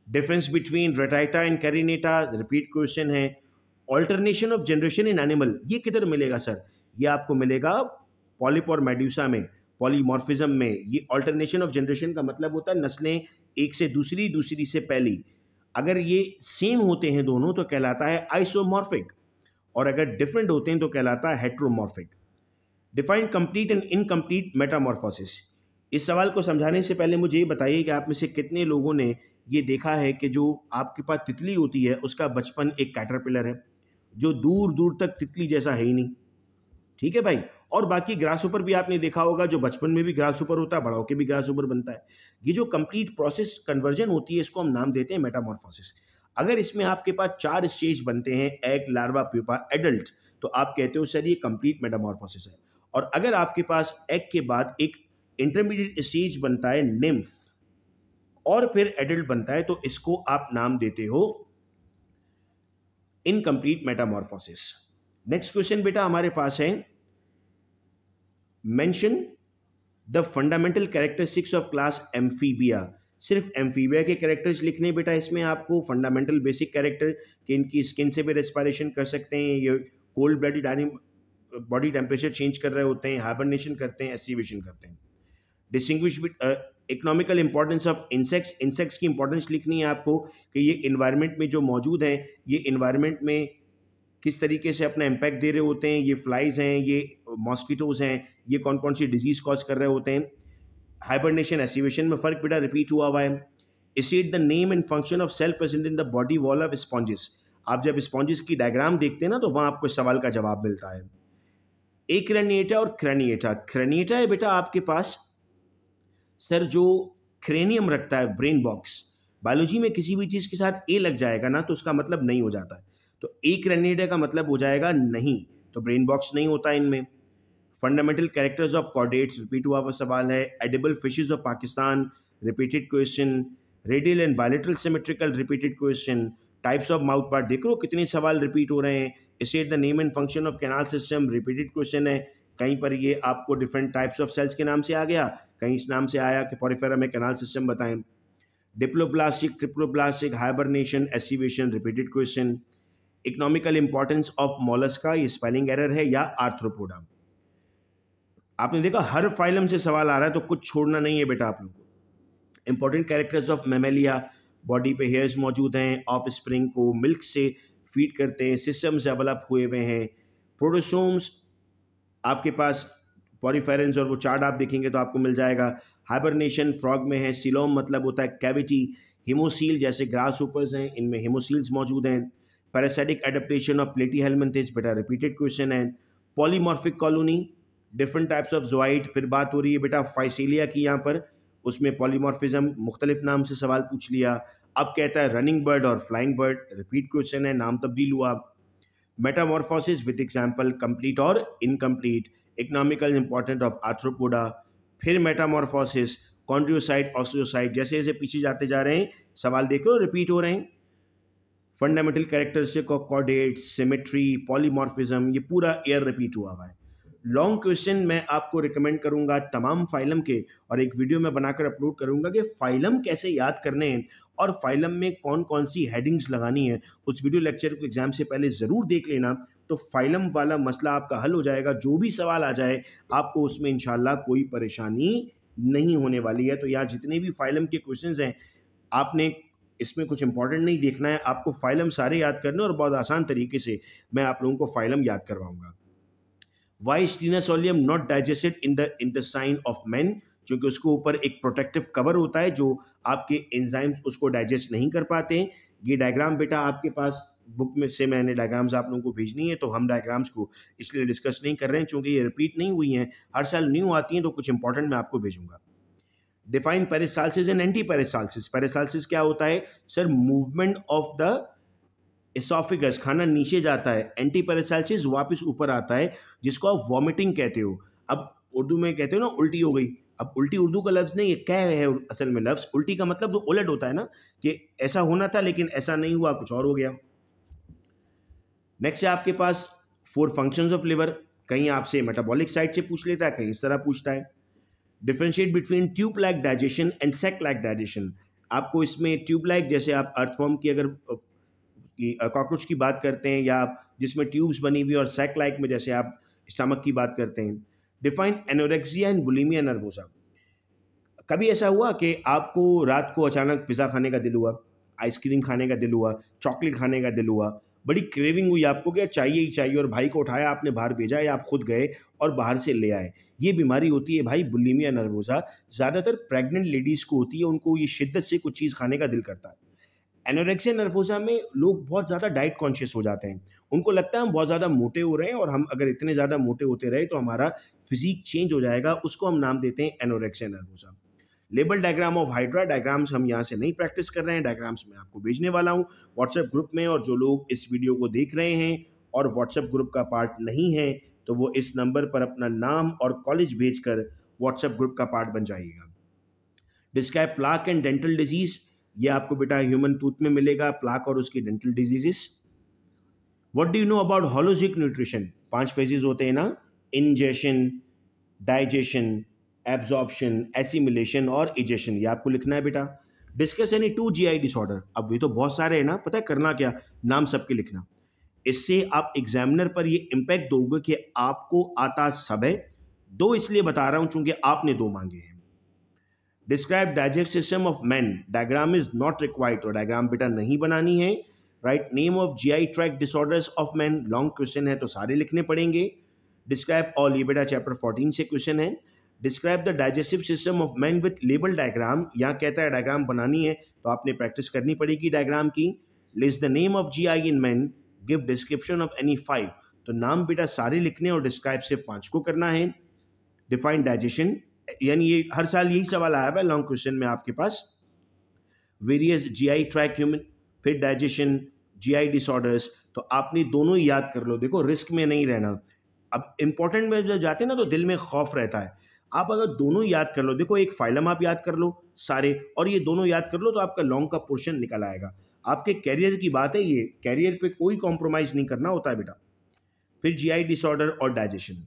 Difference between ratitae and carinatae, repeat question है। Alternation of generation in animal, ये किधर मिलेगा सर? ये आपको मिलेगा पॉलिप और मेड्यूसा में, पॉलीमॉर्फिज्म में। ये ऑल्टरनेशन ऑफ जनरेशन का मतलब होता है नस्लें एक से दूसरी, दूसरी से पहली। अगर ये सेम होते हैं दोनों तो कहलाता है आइसोमॉर्फिक, और अगर डिफरेंट होते हैं तो कहलाता है heteromorphic. Define complete and incomplete Metamorphosis. इस सवाल को समझाने से पहले मुझे ये बताइए कि आप में से कितने लोगों ने ये देखा है कि जो आपके पास तितली होती है उसका बचपन एक कैटरपिलर है, जो दूर दूर तक तितली जैसा है ही नहीं। ठीक है भाई। और बाकी ग्रास ऊपर भी आपने देखा होगा, जो बचपन में भी ग्रास ऊपर होता है, बड़ा होकर भी ग्रास ऊपर बनता है। ये जो कंप्लीट प्रोसेस कन्वर्जन होती है इसको हम नाम देते हैं मेटामॉर्फोसिस। अगर इसमें आपके पास 4 स्टेज बनते हैं, एग, लार्वा, प्यूपा, एडल्ट, तो आप कहते हो सर ये कंप्लीट मेटामॉर्फोसिस है। और अगर आपके पास एग के बाद एक इंटरमीडिएट स्टेज बनता है निम्फ, और फिर एडल्ट बनता है, तो इसको आप नाम देते हो इनकम्प्लीट मेटामॉर्फोसिस। नेक्स्ट क्वेश्चन बेटा हमारे पास है, mention the fundamental characteristics of class amphibia. सिर्फ एम्फीबिया के कैरेक्टर्स लिखने बेटा इसमें आपको, फंडामेंटल बेसिक कैरेक्टर कि इनकी स्किन से भी रेस्पिरेशन कर सकते हैं, ये cold blooded body temperature change कर रहे होते हैं, हाइबरनेशन करते हैं, एस्टिवेशन करते हैं। Distinguish economical importance of insects. Insects की इंपॉर्टेंस लिखनी है आपको कि ये इन्वायरमेंट में जो मौजूद हैं, ये इन्वायरमेंट में किस तरीके से अपना इम्पैक्ट दे रहे होते हैं। ये फ्लाइज हैं, ये मॉस्किटोज हैं, ये कौन कौन सी डिजीज कॉज कर रहे होते हैं। हाइबरनेशन एस्टिवेशन में फ़र्क बेटा रिपीट हुआ है। State the name and function of cell present in the body wall of sponges. आप जब स्पॉन्जेस की डायग्राम देखते हैं ना, तो वहाँ आपको सवाल का जवाब मिलता है। एक्रैनिएटा और क्रैनिएटा। क्रैनिएटा है बेटा आपके पास सर जो क्रेनियम रखता है, ब्रेन बॉक्स। बायोलॉजी में किसी भी चीज़ के साथ ए लग जाएगा ना, तो उसका मतलब नहीं हो जाता है। तो ए क्रैनिएटा का मतलब हो जाएगा नहीं, तो ब्रेन बॉक्स नहीं होता इनमें। Fundamental characters of chordates, repeat हुआ सवाल है। Edible fishes of Pakistan, repeated question. Radial and bilateral symmetrical, repeated question. Types of mouth part, देख लो कितने सवाल रिपीट हो रहे हैं। State the name and function of canal system, repeated question है। कहीं पर ये आपको डिफरेंट टाइप्स ऑफ सेल्स के नाम से आ गया, कहीं इस नाम से आया कि पॉरीफेरा में कैनाल सिस्टम बताएं। Diploblastic, triploblastic, hibernation, aestivation, repeated question. Economical importance of Mollusca, ये स्पेलिंग एरर है, या आर्थ्रोपोडा। आपने देखा हर फाइलम से सवाल आ रहा है, तो कुछ छोड़ना नहीं है बेटा आप लोगों को। Important characters of Mammalia, body पे हेयर्स मौजूद हैं, ऑफ स्प्रिंग को मिल्क से फीड करते हैं, सिस्टम्स डेवलप हुए हुए हैं, प्रोटोसोम्स आपके पास पॉरीफेरेंस, और वो चार्ट आप देखेंगे तो आपको मिल जाएगा। हाइबरनेशन फ्रॉग में है, सिलोम मतलब होता है कैविटी, हिमोसील जैसे ग्रास ऊपर्स हैं इनमें हिमोसील्स मौजूद हैं। पैरासिटिक एडेप्टेशन ऑफ प्लेटीहेल्मिन्थेस, बेटा रिपीटेड क्वेश्चन है। Polymorphic colony, different types of zooid, फिर बात हो रही है बेटा फाइसीलिया की यहाँ पर, उसमें पॉलीमॉर्फिज्म मुख्तलिफ नाम से सवाल पूछ लिया। अब कहता है रनिंग बर्ड और फ्लाइंग बर्ड, रिपीट क्वेश्चन है, नाम तब्दील हुआ। मेटामॉर्फोसिस विद एग्जाम्पल कंप्लीट और incomplete, economical important of arthropoda, फिर मेटामॉर्फोसिस, कॉन्ड्रियोसाइट, ऑस्टियोसाइट, जैसे जैसे पीछे जाते जा रहे हैं सवाल देख लो रिपीट हो रहे हैं। Fundamental characteristic of chordate, symmetry, polymorphism, ये पूरा ईयर रिपीट हुआ हुआ है। लॉन्ग क्वेश्चन मैं आपको रिकमेंड करूंगा तमाम फाइलम के, और एक वीडियो में बनाकर अपलोड करूंगा कि फाइलम कैसे याद करने हैं और फाइलम में कौन कौन सी हेडिंग्स लगानी है। उस वीडियो लेक्चर को एग्जाम से पहले ज़रूर देख लेना, तो फाइलम वाला मसला आपका हल हो जाएगा। जो भी सवाल आ जाए आपको उसमें इंशाल्लाह कोई परेशानी नहीं होने वाली है। तो यहाँ जितने भी फाइलम के क्वेश्चंस हैं आपने इसमें कुछ इंपॉर्टेंट नहीं देखना है, आपको फाइलम सारे याद करने, और बहुत आसान तरीके से मैं आप लोगों को फाइलम याद करवाऊंगा। वाई स्टीनोसोलियम not digested in the intestine of man, क्योंकि उसके ऊपर एक प्रोटेक्टिव कवर होता है जो आपके एंजाइम्स उसको डाइजेस्ट नहीं कर पाते हैं। ये डायग्राम बेटा आपके पास बुक में से मैंने डायग्राम्स आप लोगों को भेजनी है, तो हम डायग्राम्स को इसलिए डिस्कस नहीं कर रहे हैं क्योंकि ये रिपीट नहीं हुई हैं, हर साल न्यू आती हैं, तो कुछ इंपॉर्टेंट मैं आपको भेजूंगा। Define peristalsis and anti peristalsis. Peristalsis क्या होता है sir? Movement of the oesophagus, खाना नीचे जाता है। एंटी पेरिस्टाल्सिस वापस ऊपर आता है, जिसको आप वॉमिटिंग कहते हो। अब उर्दू में कहते हो ना उल्टी हो गई, अब उल्टी उर्दू का लफ्ज़ नहीं, ये क्या है असल में लफ्ज़? उल्टी का मतलब तो उलट होता है ना, कि ऐसा होना था लेकिन ऐसा नहीं हुआ, कुछ और हो गया। नेक्स्ट है आपके पास 4 फंक्शंस ऑफ लिवर, कहीं आपसे मेटाबॉलिक साइड से पूछ लेता है, कहीं इस तरह पूछता है। Differentiate between tube like digestion and sac like digestion. आपको इसमें ट्यूब लाइक, जैसे आप अर्थवॉर्म की अगर कॉकरोच की बात करते हैं, या आप जिसमें ट्यूब्स बनी हुई, और सैक लाइक में जैसे आप स्टमक की बात करते हैं। Define anorexia and bulimia nervosa. कभी ऐसा हुआ कि आपको रात को अचानक पिज़्ज़ा खाने का दिल हुआ, आइसक्रीम खाने का दिल हुआ, चॉकलेट खाने का दिल हुआ, बड़ी क्रेविंग हुई आपको, क्या चाहिए ही चाहिए, और भाई को उठाया आपने बाहर भेजा, या आप खुद गए और बाहर से ले आए? ये बीमारी होती है भाई बुलिमिया नर्वोसा। ज़्यादातर प्रेग्नेंट लेडीज़ को होती है, उनको ये शिद्दत से कुछ चीज़ खाने का दिल करता है। एनोरेक्सिया नर्वोसा में लोग बहुत ज़्यादा डाइट कॉन्शियस हो जाते हैं, उनको लगता है हम बहुत ज़्यादा मोटे हो रहे हैं, और हम अगर इतने ज़्यादा मोटे होते रहे तो हमारा फिजिक चेंज हो जाएगा, उसको हम नाम देते हैं anorexia nervosa. Label diagram of hydra, diagrams हम यहाँ से नहीं प्रैक्टिस कर रहे हैं, डायग्राम्स मैं आपको भेजने वाला हूँ व्हाट्सएप ग्रुप में, और जो लोग इस वीडियो को देख रहे हैं और व्हाट्सएप ग्रुप का पार्ट नहीं है, तो वो इस नंबर पर अपना नाम और कॉलेज भेजकर व्हाट्सएप ग्रुप का पार्ट बन जाइएगा। Describe plaque and dental disease, ये आपको बेटा ह्यूमन टूथ में मिलेगा, प्लाक और उसकी dental diseases. What do you know about holozoic nutrition? 5 phases होते हैं ना, इंजेशन, डाइजेशन, एब्जॉर्प्शन, एसिमिलेशन और इजेशन, ये आपको लिखना है बेटा। Discuss any 2 GI disorder. अब ये तो बहुत सारे हैं ना, पता है करना क्या, नाम सबके लिखना। इससे आप एग्जामिनर पर ये इम्पैक्ट दोगे कि आपको आता सब है। 2 इसलिए बता रहा हूं चूंकि आपने 2 मांगे हैं। Describe digest system of man, diagram is not required, तो डायग्राम बेटा नहीं बनानी है। Write name of GI tract disorders of man, long question है तो सारे लिखने पड़ेंगे। डिस्क्राइब ऑल, ये बेटा चैप्टर 14 से क्वेश्चन है। Describe the digestive system of man with label diagram, यहाँ कहता है डायग्राम बनानी है तो आपने प्रैक्टिस करनी पड़ेगी डायग्राम की। List the name of GI in man, give description of any 5, तो नाम बेटा सारे लिखने और डिस्क्राइब से 5 को करना है। डिफाइन डाइजेशन, यानी ये हर साल यही सवाल आया है लॉन्ग क्वेश्चन में आपके पास। वेरियस जीआई ट्रैक्ट ह्यूमन, फिर डाइजेशन, जीआई डिसऑर्डर्स, तो आपने दोनों ही याद कर लो, देखो रिस्क में नहीं रहना। अब इंपॉर्टेंट में जब जाते हैं ना तो दिल में खौफ रहता है, आप अगर दोनों याद कर लो, देखो एक फाइलम आप याद कर लो सारे, और ये दोनों याद कर लो, तो आपका लॉन्ग का पोर्शन निकल आएगा। आपके कैरियर की बात है, ये कैरियर पे कोई कॉम्प्रोमाइज़ नहीं करना होता है बेटा। फिर जीआई डिसऑर्डर और डाइजेशन,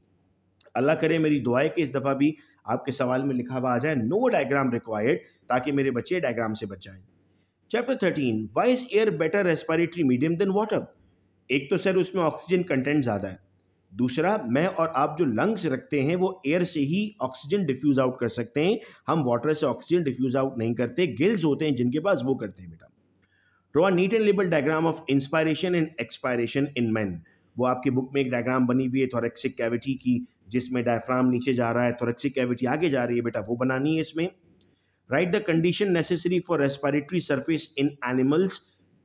अल्लाह करे मेरी दुआ है कि इस दफ़ा भी आपके सवाल में लिखा हुआ आ जाए नो डायग्राम रिक्वायर्ड, ताकि मेरे बच्चे डायग्राम से बच जाएं। Chapter 13, why is air better respiratory medium than water? एक तो सर उसमें ऑक्सीजन कंटेंट ज़्यादा है, दूसरा, मैं और आप जो लंग्स रखते हैं वो एयर से ही ऑक्सीजन डिफ्यूज आउट कर सकते हैं, हम वाटर से ऑक्सीजन डिफ्यूज आउट नहीं करते। गिल्स होते हैं जिनके पास, वो करते हैं बेटा। Draw a neat and label diagram of inspiration and expiration in man. वो आपकी बुक में एक डायग्राम बनी हुई है थोरेक्सिक कैविटी की, जिसमें डायफ्राम नीचे जा रहा है, थोरेक्सिक कैविटी आगे जा रही है बेटा, वो बनानी है इसमें। Write the condition necessary for respiratory surface in animals.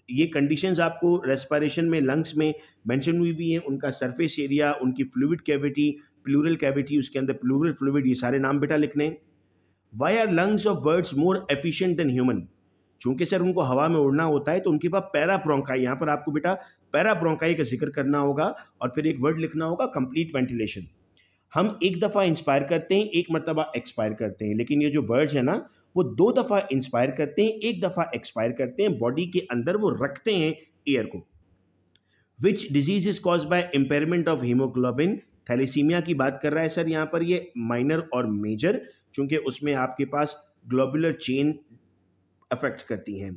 ये कंडीशंस आपको रेस्पिरेशन में, लंग्स में मेंशन हुई भी हैं, उनका सरफेस एरिया, उनकी फ्लूइड कैविटी, प्लूरल कैविटी, उसके अंदर प्लूरल फ्लूइड, ये सारे नाम बेटा लिखने। Why are lungs of birds more efficient than human. चूंकि सर उनको हवा में उड़ना होता है तो उनके पास पैराब्रोंकाई, यहाँ पर आपको बेटा पैराब्रोंकाई का जिक्र करना होगा और फिर एक वर्ड लिखना होगा कंप्लीट वेंटिलेशन। हम एक दफ़ा इंस्पायर करते हैं, एक मरतबा एक्सपायर करते हैं, लेकिन ये जो बर्ड्स हैं ना, वो 2 दफ़ा इंस्पायर करते हैं, एक दफ़ा एक्सपायर करते हैं, बॉडी के अंदर वो रखते हैं एयर को। Which disease is cause by impairment of haemoglobin. Thalassaemia की बात कर रहा है सर यहाँ पर, ये माइनर और मेजर, चूंकि उसमें आपके पास ग्लोबुलर चेन अफेक्ट करती हैं।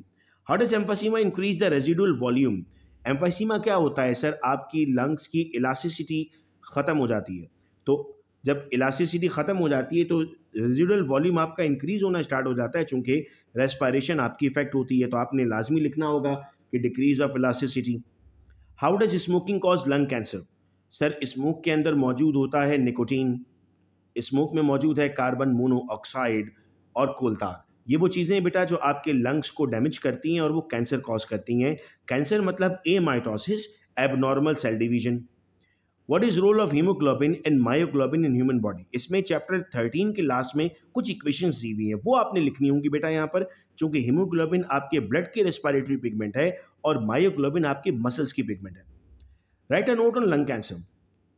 How does emphysema increase the residual volume. Emphysema क्या होता है सर, आपकी लंग्स की इलास्टिसिटी ख़त्म हो जाती है, तो जब इलास्टिसिटी ख़त्म हो जाती है तो रेजिडुअल वॉल्यूम आपका इंक्रीज होना स्टार्ट हो जाता है, चूंकि रेस्पिरेशन आपकी इफेक्ट होती है, तो आपने लाजमी लिखना होगा कि decrease of elasticity. How does smoking cause lung cancer. Sir smoke के अंदर मौजूद होता है निकोटीन, स्मोक में मौजूद है कार्बन मोनोऑक्साइड और कोलतार। ये वो चीज़ें बेटा जो आपके लंग्स को डैमेज करती हैं और वो कैंसर कॉज करती हैं। कैंसर मतलब amitosis, abnormal cell division. What is role of haemoglobin and myoglobin in human body. इसमें चैप्टर 13 के लास्ट में कुछ इक्वेशंस दी हुई हैं, वो आपने लिखनी होंगी बेटा यहाँ पर, चूंकि हीमोग्लोबिन आपके ब्लड के रेस्पिरेटरी पिगमेंट है और मायोग्लोबिन आपके मसल्स की पिगमेंट है। Write a note on lung cancer.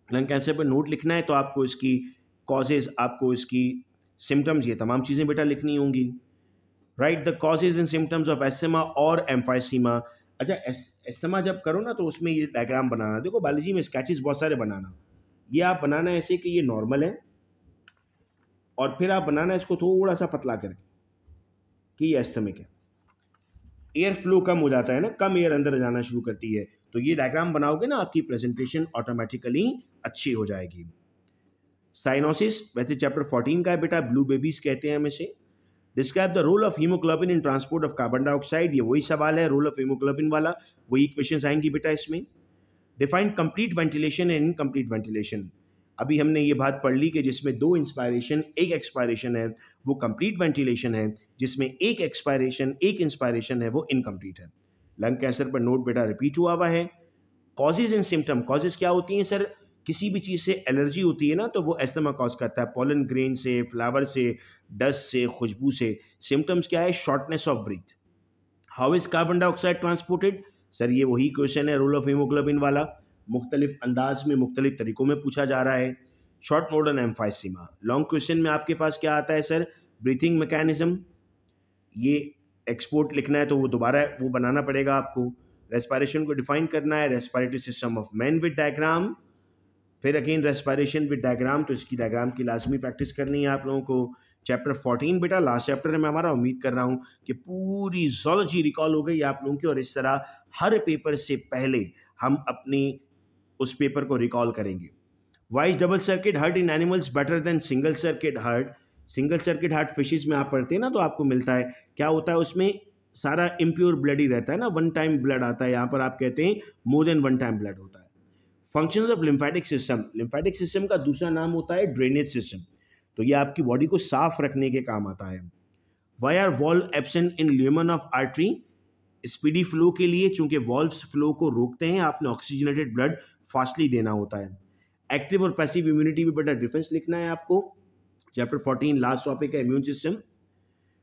Lung cancer पर नोट लिखना है तो आपको इसकी कॉजेज, आपको इसकी सिम्टम्स, ये तमाम चीज़ें बेटा लिखनी होंगी। Right the causes and symptoms of asthma और एम्फाइसीमा। अच्छा, एस्थमा जब करो ना तो उसमें ये डायग्राम बनाना, देखो बायोलॉजी में स्केचेस बहुत सारे बनाना, ये आप बनाना ऐसे कि ये नॉर्मल है और फिर आप बनाना इसको थोड़ा सा पतला करके कि ये एस्थमिक है। एयर फ्लो कम हो जाता है ना, कम एयर अंदर जाना शुरू करती है, तो ये डायग्राम बनाओगे ना आपकी प्रेजेंटेशन ऑटोमेटिकली अच्छी हो जाएगी। साइनोसिस वैसे चैप्टर 14 का है बेटा, ब्लू बेबीज कहते हैं हम इसे। Describe the role of haemoglobin in transport of carbon dioxide. ये वही सवाल है रोल ऑफ हीमोग्लोबिन वाला, वही क्वेश्चंस आएंगी बेटा इसमें। Define complete ventilation and incomplete ventilation. अभी हमने ये बात पढ़ ली कि जिसमें 2 इंस्पायरेशन 1 एक्सपायरेशन है वो कंप्लीट वेंटिलेशन है, जिसमें 1 एक्सपायरेशन 1 इंस्पायरेशन है वो इनकम्प्लीट है। लंग कैंसर पर नोट बेटा रिपीट हुआ है। Causes and symptom. कॉजेज क्या होती हैं सर, किसी भी चीज़ से एलर्जी होती है ना तो वो एस्थमा कॉज करता है, पॉलन ग्रेन से, फ्लावर से, डस्ट से, खुशबू से। सिम्टम्स क्या है, shortness of breath. How is carbon dioxide transported. Sir ये वही क्वेश्चन है रोल ऑफ हीमोग्लोबिन वाला, मुख्तलिफ अंदाज में मुख्तलिफ तरीकों में पूछा जा रहा है। Short note on emphysema. Long question में आपके पास क्या आता है सर, ब्रीथिंग मैकेनिज्म, ये एक्सपोर्ट लिखना है तो वो दोबारा वो बनाना पड़ेगा आपको। रेस्पिरेशन को डिफाइन करना है, respiratory system of man with diagram, फिर अगेन रेस्पिरेशन विद डायग्राम, तो इसकी डायग्राम की लाजमी प्रैक्टिस करनी है आप लोगों को। चैप्टर 14 बेटा लास्ट चैप्टर है हमारा, उम्मीद कर रहा हूँ कि पूरी ज़ूलॉजी रिकॉल हो गई आप लोगों की, और इस तरह हर पेपर से पहले हम अपनी उस पेपर को रिकॉल करेंगे। Why is double circuit heart in animals better than single circuit heart. Single circuit heart fishes में आप पढ़ते हैं ना तो आपको मिलता है, क्या होता है उसमें सारा इम्प्योर ब्लड ही रहता है ना, वन टाइम ब्लड आता है, यहाँ पर आप कहते हैं more than one time blood होता है। Functions of lymphatic system. Lymphatic system का दूसरा नाम होता है ड्रेनेज सिस्टम, तो ये आपकी बॉडी को साफ रखने के काम आता है। Why are valve absent in lumen of artery. Speedy flow के लिए, चूंकि वॉल्व्स फ्लो को रोकते हैं, आपने ऑक्सीजनेटेड ब्लड फास्टली देना होता है। एक्टिव और पैसिव इम्यूनिटी भी बेटा डिफरेंस लिखना है आपको। चैप्टर 14 लास्ट टॉपिक है immune system.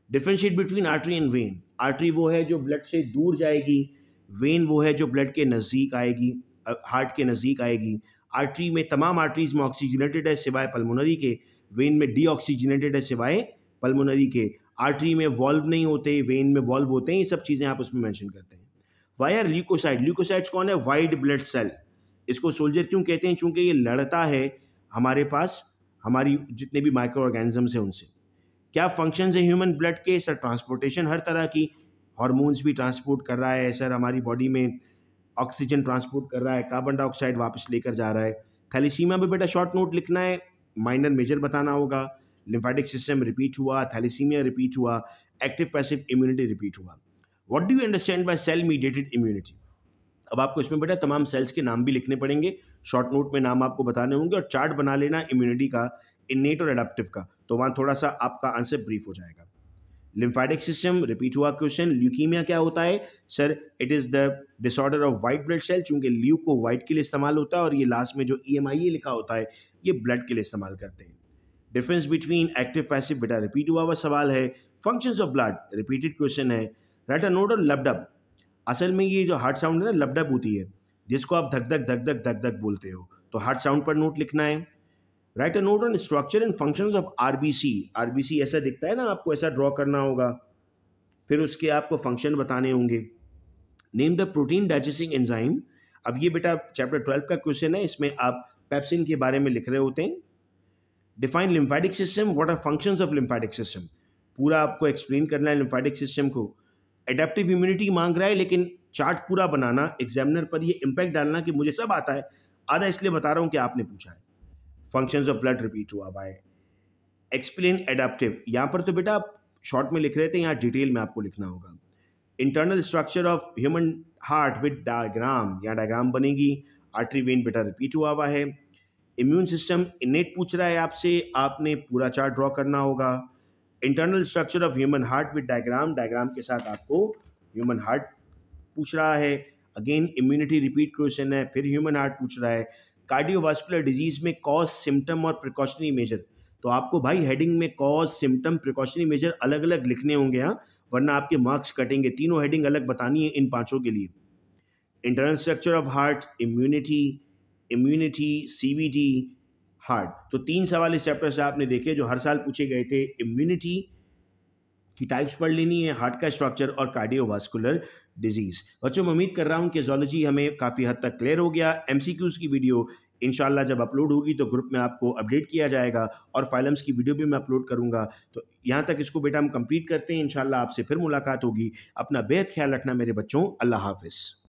Differentiate between artery and when. Artery वो है जो ब्लड से दूर जाएगी, वेन वो है जो ब्लड के नज़दीक आएगी, हार्ट के नज़दीक आएगी। आर्टरी में, तमाम आर्टरीज में ऑक्सीजनेटेड है सिवाय पल्मोनरी के, वेन में डीऑक्सीजनेटेड है सिवाय पल्मोनरी के। आर्टरी में वॉल्व नहीं होते, वेन में वॉल्व होते हैं, ये सब चीज़ें आप उसमें मेंशन करते हैं। Y are leukocyte. ल्यूकोसाइड्स कौन है, वाइट ब्लड सेल। इसको सोल्जर क्यों कहते हैं, चूंकि ये लड़ता है हमारे पास हमारी जितने भी माइक्रो ऑर्गेनिजम्स हैं उनसे। क्या फंक्शंस है ह्यूमन ब्लड के, सर ट्रांसपोर्टेशन हर तरह की, हार्मोन्स भी ट्रांसपोर्ट कर रहा है सर हमारी बॉडी में, ऑक्सीजन ट्रांसपोर्ट कर रहा है, कार्बन डाइऑक्साइड वापस लेकर जा रहा है। थैलेसीमिया में बेटा शॉर्ट नोट लिखना है, माइनर मेजर बताना होगा, लिम्फेटिक सिस्टम रिपीट हुआ, थैलेसीमिया रिपीट हुआ, एक्टिव पैसिव इम्यूनिटी रिपीट हुआ। What do you understand by cell mediated immunity? अब आपको इसमें बेटा तमाम सेल्स के नाम भी लिखने पड़ेंगे, शॉर्ट नोट में नाम आपको बताने होंगे और चार्ट बना लेना इम्यूनिटी का, इन्नेट और एडाप्टिव का, तो वहाँ थोड़ा सा आपका आंसर ब्रीफ हो जाएगा। लिम्फेटिक सिस्टम रिपीट हुआ क्वेश्चन। ल्यूकीमिया क्या होता है sir? It is the disorder of white blood cell, चूंकि ल्यू को वाइट के लिए इस्तेमाल होता है और ये लास्ट में जो EMIA लिखा होता है ये ब्लड के लिए इस्तेमाल करते हैं। डिफरेंस बिटवीन एक्टिव पैसिव बेटा रिपीट हुआ सवाल है। Functions of blood repeated question है। Write a note on lub dub. असल में ये जो हार्ट साउंड है ना, लबडब होती है, जिसको आप धक धक धक धक धक धक बोलते हो, तो हार्ट साउंड पर नोट लिखना है। Write a note on structure and functions of RBC। RBC ऐसा दिखता है ना, आपको ऐसा ड्रॉ करना होगा, फिर उसके आपको फंक्शन बताने होंगे। Name the protein digesting enzyme. अब ये बेटा चैप्टर 12 का क्वेश्चन है, इसमें आप पेप्सिन के बारे में लिख रहे होते हैं। Define lymphatic system, what are functions of lymphatic system, पूरा आपको एक्सप्लेन करना है लिम्फेटिक सिस्टम को। एडेप्टिव इम्यूनिटी मांग रहा है, लेकिन चार्ट पूरा बनाना, एग्जामिनर पर ये इम्पैक्ट डालना कि मुझे सब आता है, आधा इसलिए बता रहा हूँ कि आपने पूछा है। फंक्शंस ऑफ ब्लड रिपीट हुआ बाय। एक्सप्लेन एडेप्टिव, यहाँ पर तो बेटा आप शॉर्ट में लिख रहे थे, यहाँ डिटेल में आपको लिखना होगा। Internal structure of human heart with diagram, यहाँ डायग्राम बनेगी। आर्टरी वेन बेटा रिपीट हुआ है। इम्यून सिस्टम इनेट पूछ रहा है आपसे, आपने पूरा चार्ट ड्रॉ करना होगा। Internal structure of human heart with diagram, diagram के साथ आपको ह्यूमन हार्ट पूछ रहा है। अगेन इम्यूनिटी रिपीट क्वेश्चन है, फिर ह्यूमन हार्ट पूछ रहा है। कार्डियोवास्कुलर डिजीज में कॉज, सिम्टम और प्रिकॉशनरी मेजर, तो आपको भाई हेडिंग में कॉज, सिम्टम, प्रिकॉशनरी मेजर अलग अलग लिखने होंगे, हाँ, वरना आपके मार्क्स कटेंगे। तीनों हेडिंग अलग बतानी है इन पांचों के लिए। Internal structure of heart, immunity, immunity, CVD, heart, तो 3 सवाल इस चैप्टर से आपने देखे जो हर साल पूछे गए थे। इम्यूनिटी की टाइप्स पढ़ लेनी है, हार्ट का स्ट्रक्चर और कार्डियोवास्कुलर डिजीज। बच्चों मैं उम्मीद कर रहा हूं कि जूलॉजी हमें काफ़ी हद तक क्लियर हो गया। MCQs की वीडियो इंशाल्लाह जब अपलोड होगी तो ग्रुप में आपको अपडेट किया जाएगा और फाइलम्स की वीडियो भी मैं अपलोड करूंगा। तो यहाँ तक इसको बेटा हम कंप्लीट करते हैं, इंशाल्लाह आपसे फिर मुलाकात होगी। अपना बेहद ख्याल रखना मेरे बच्चों, अल्लाह हाफिज़।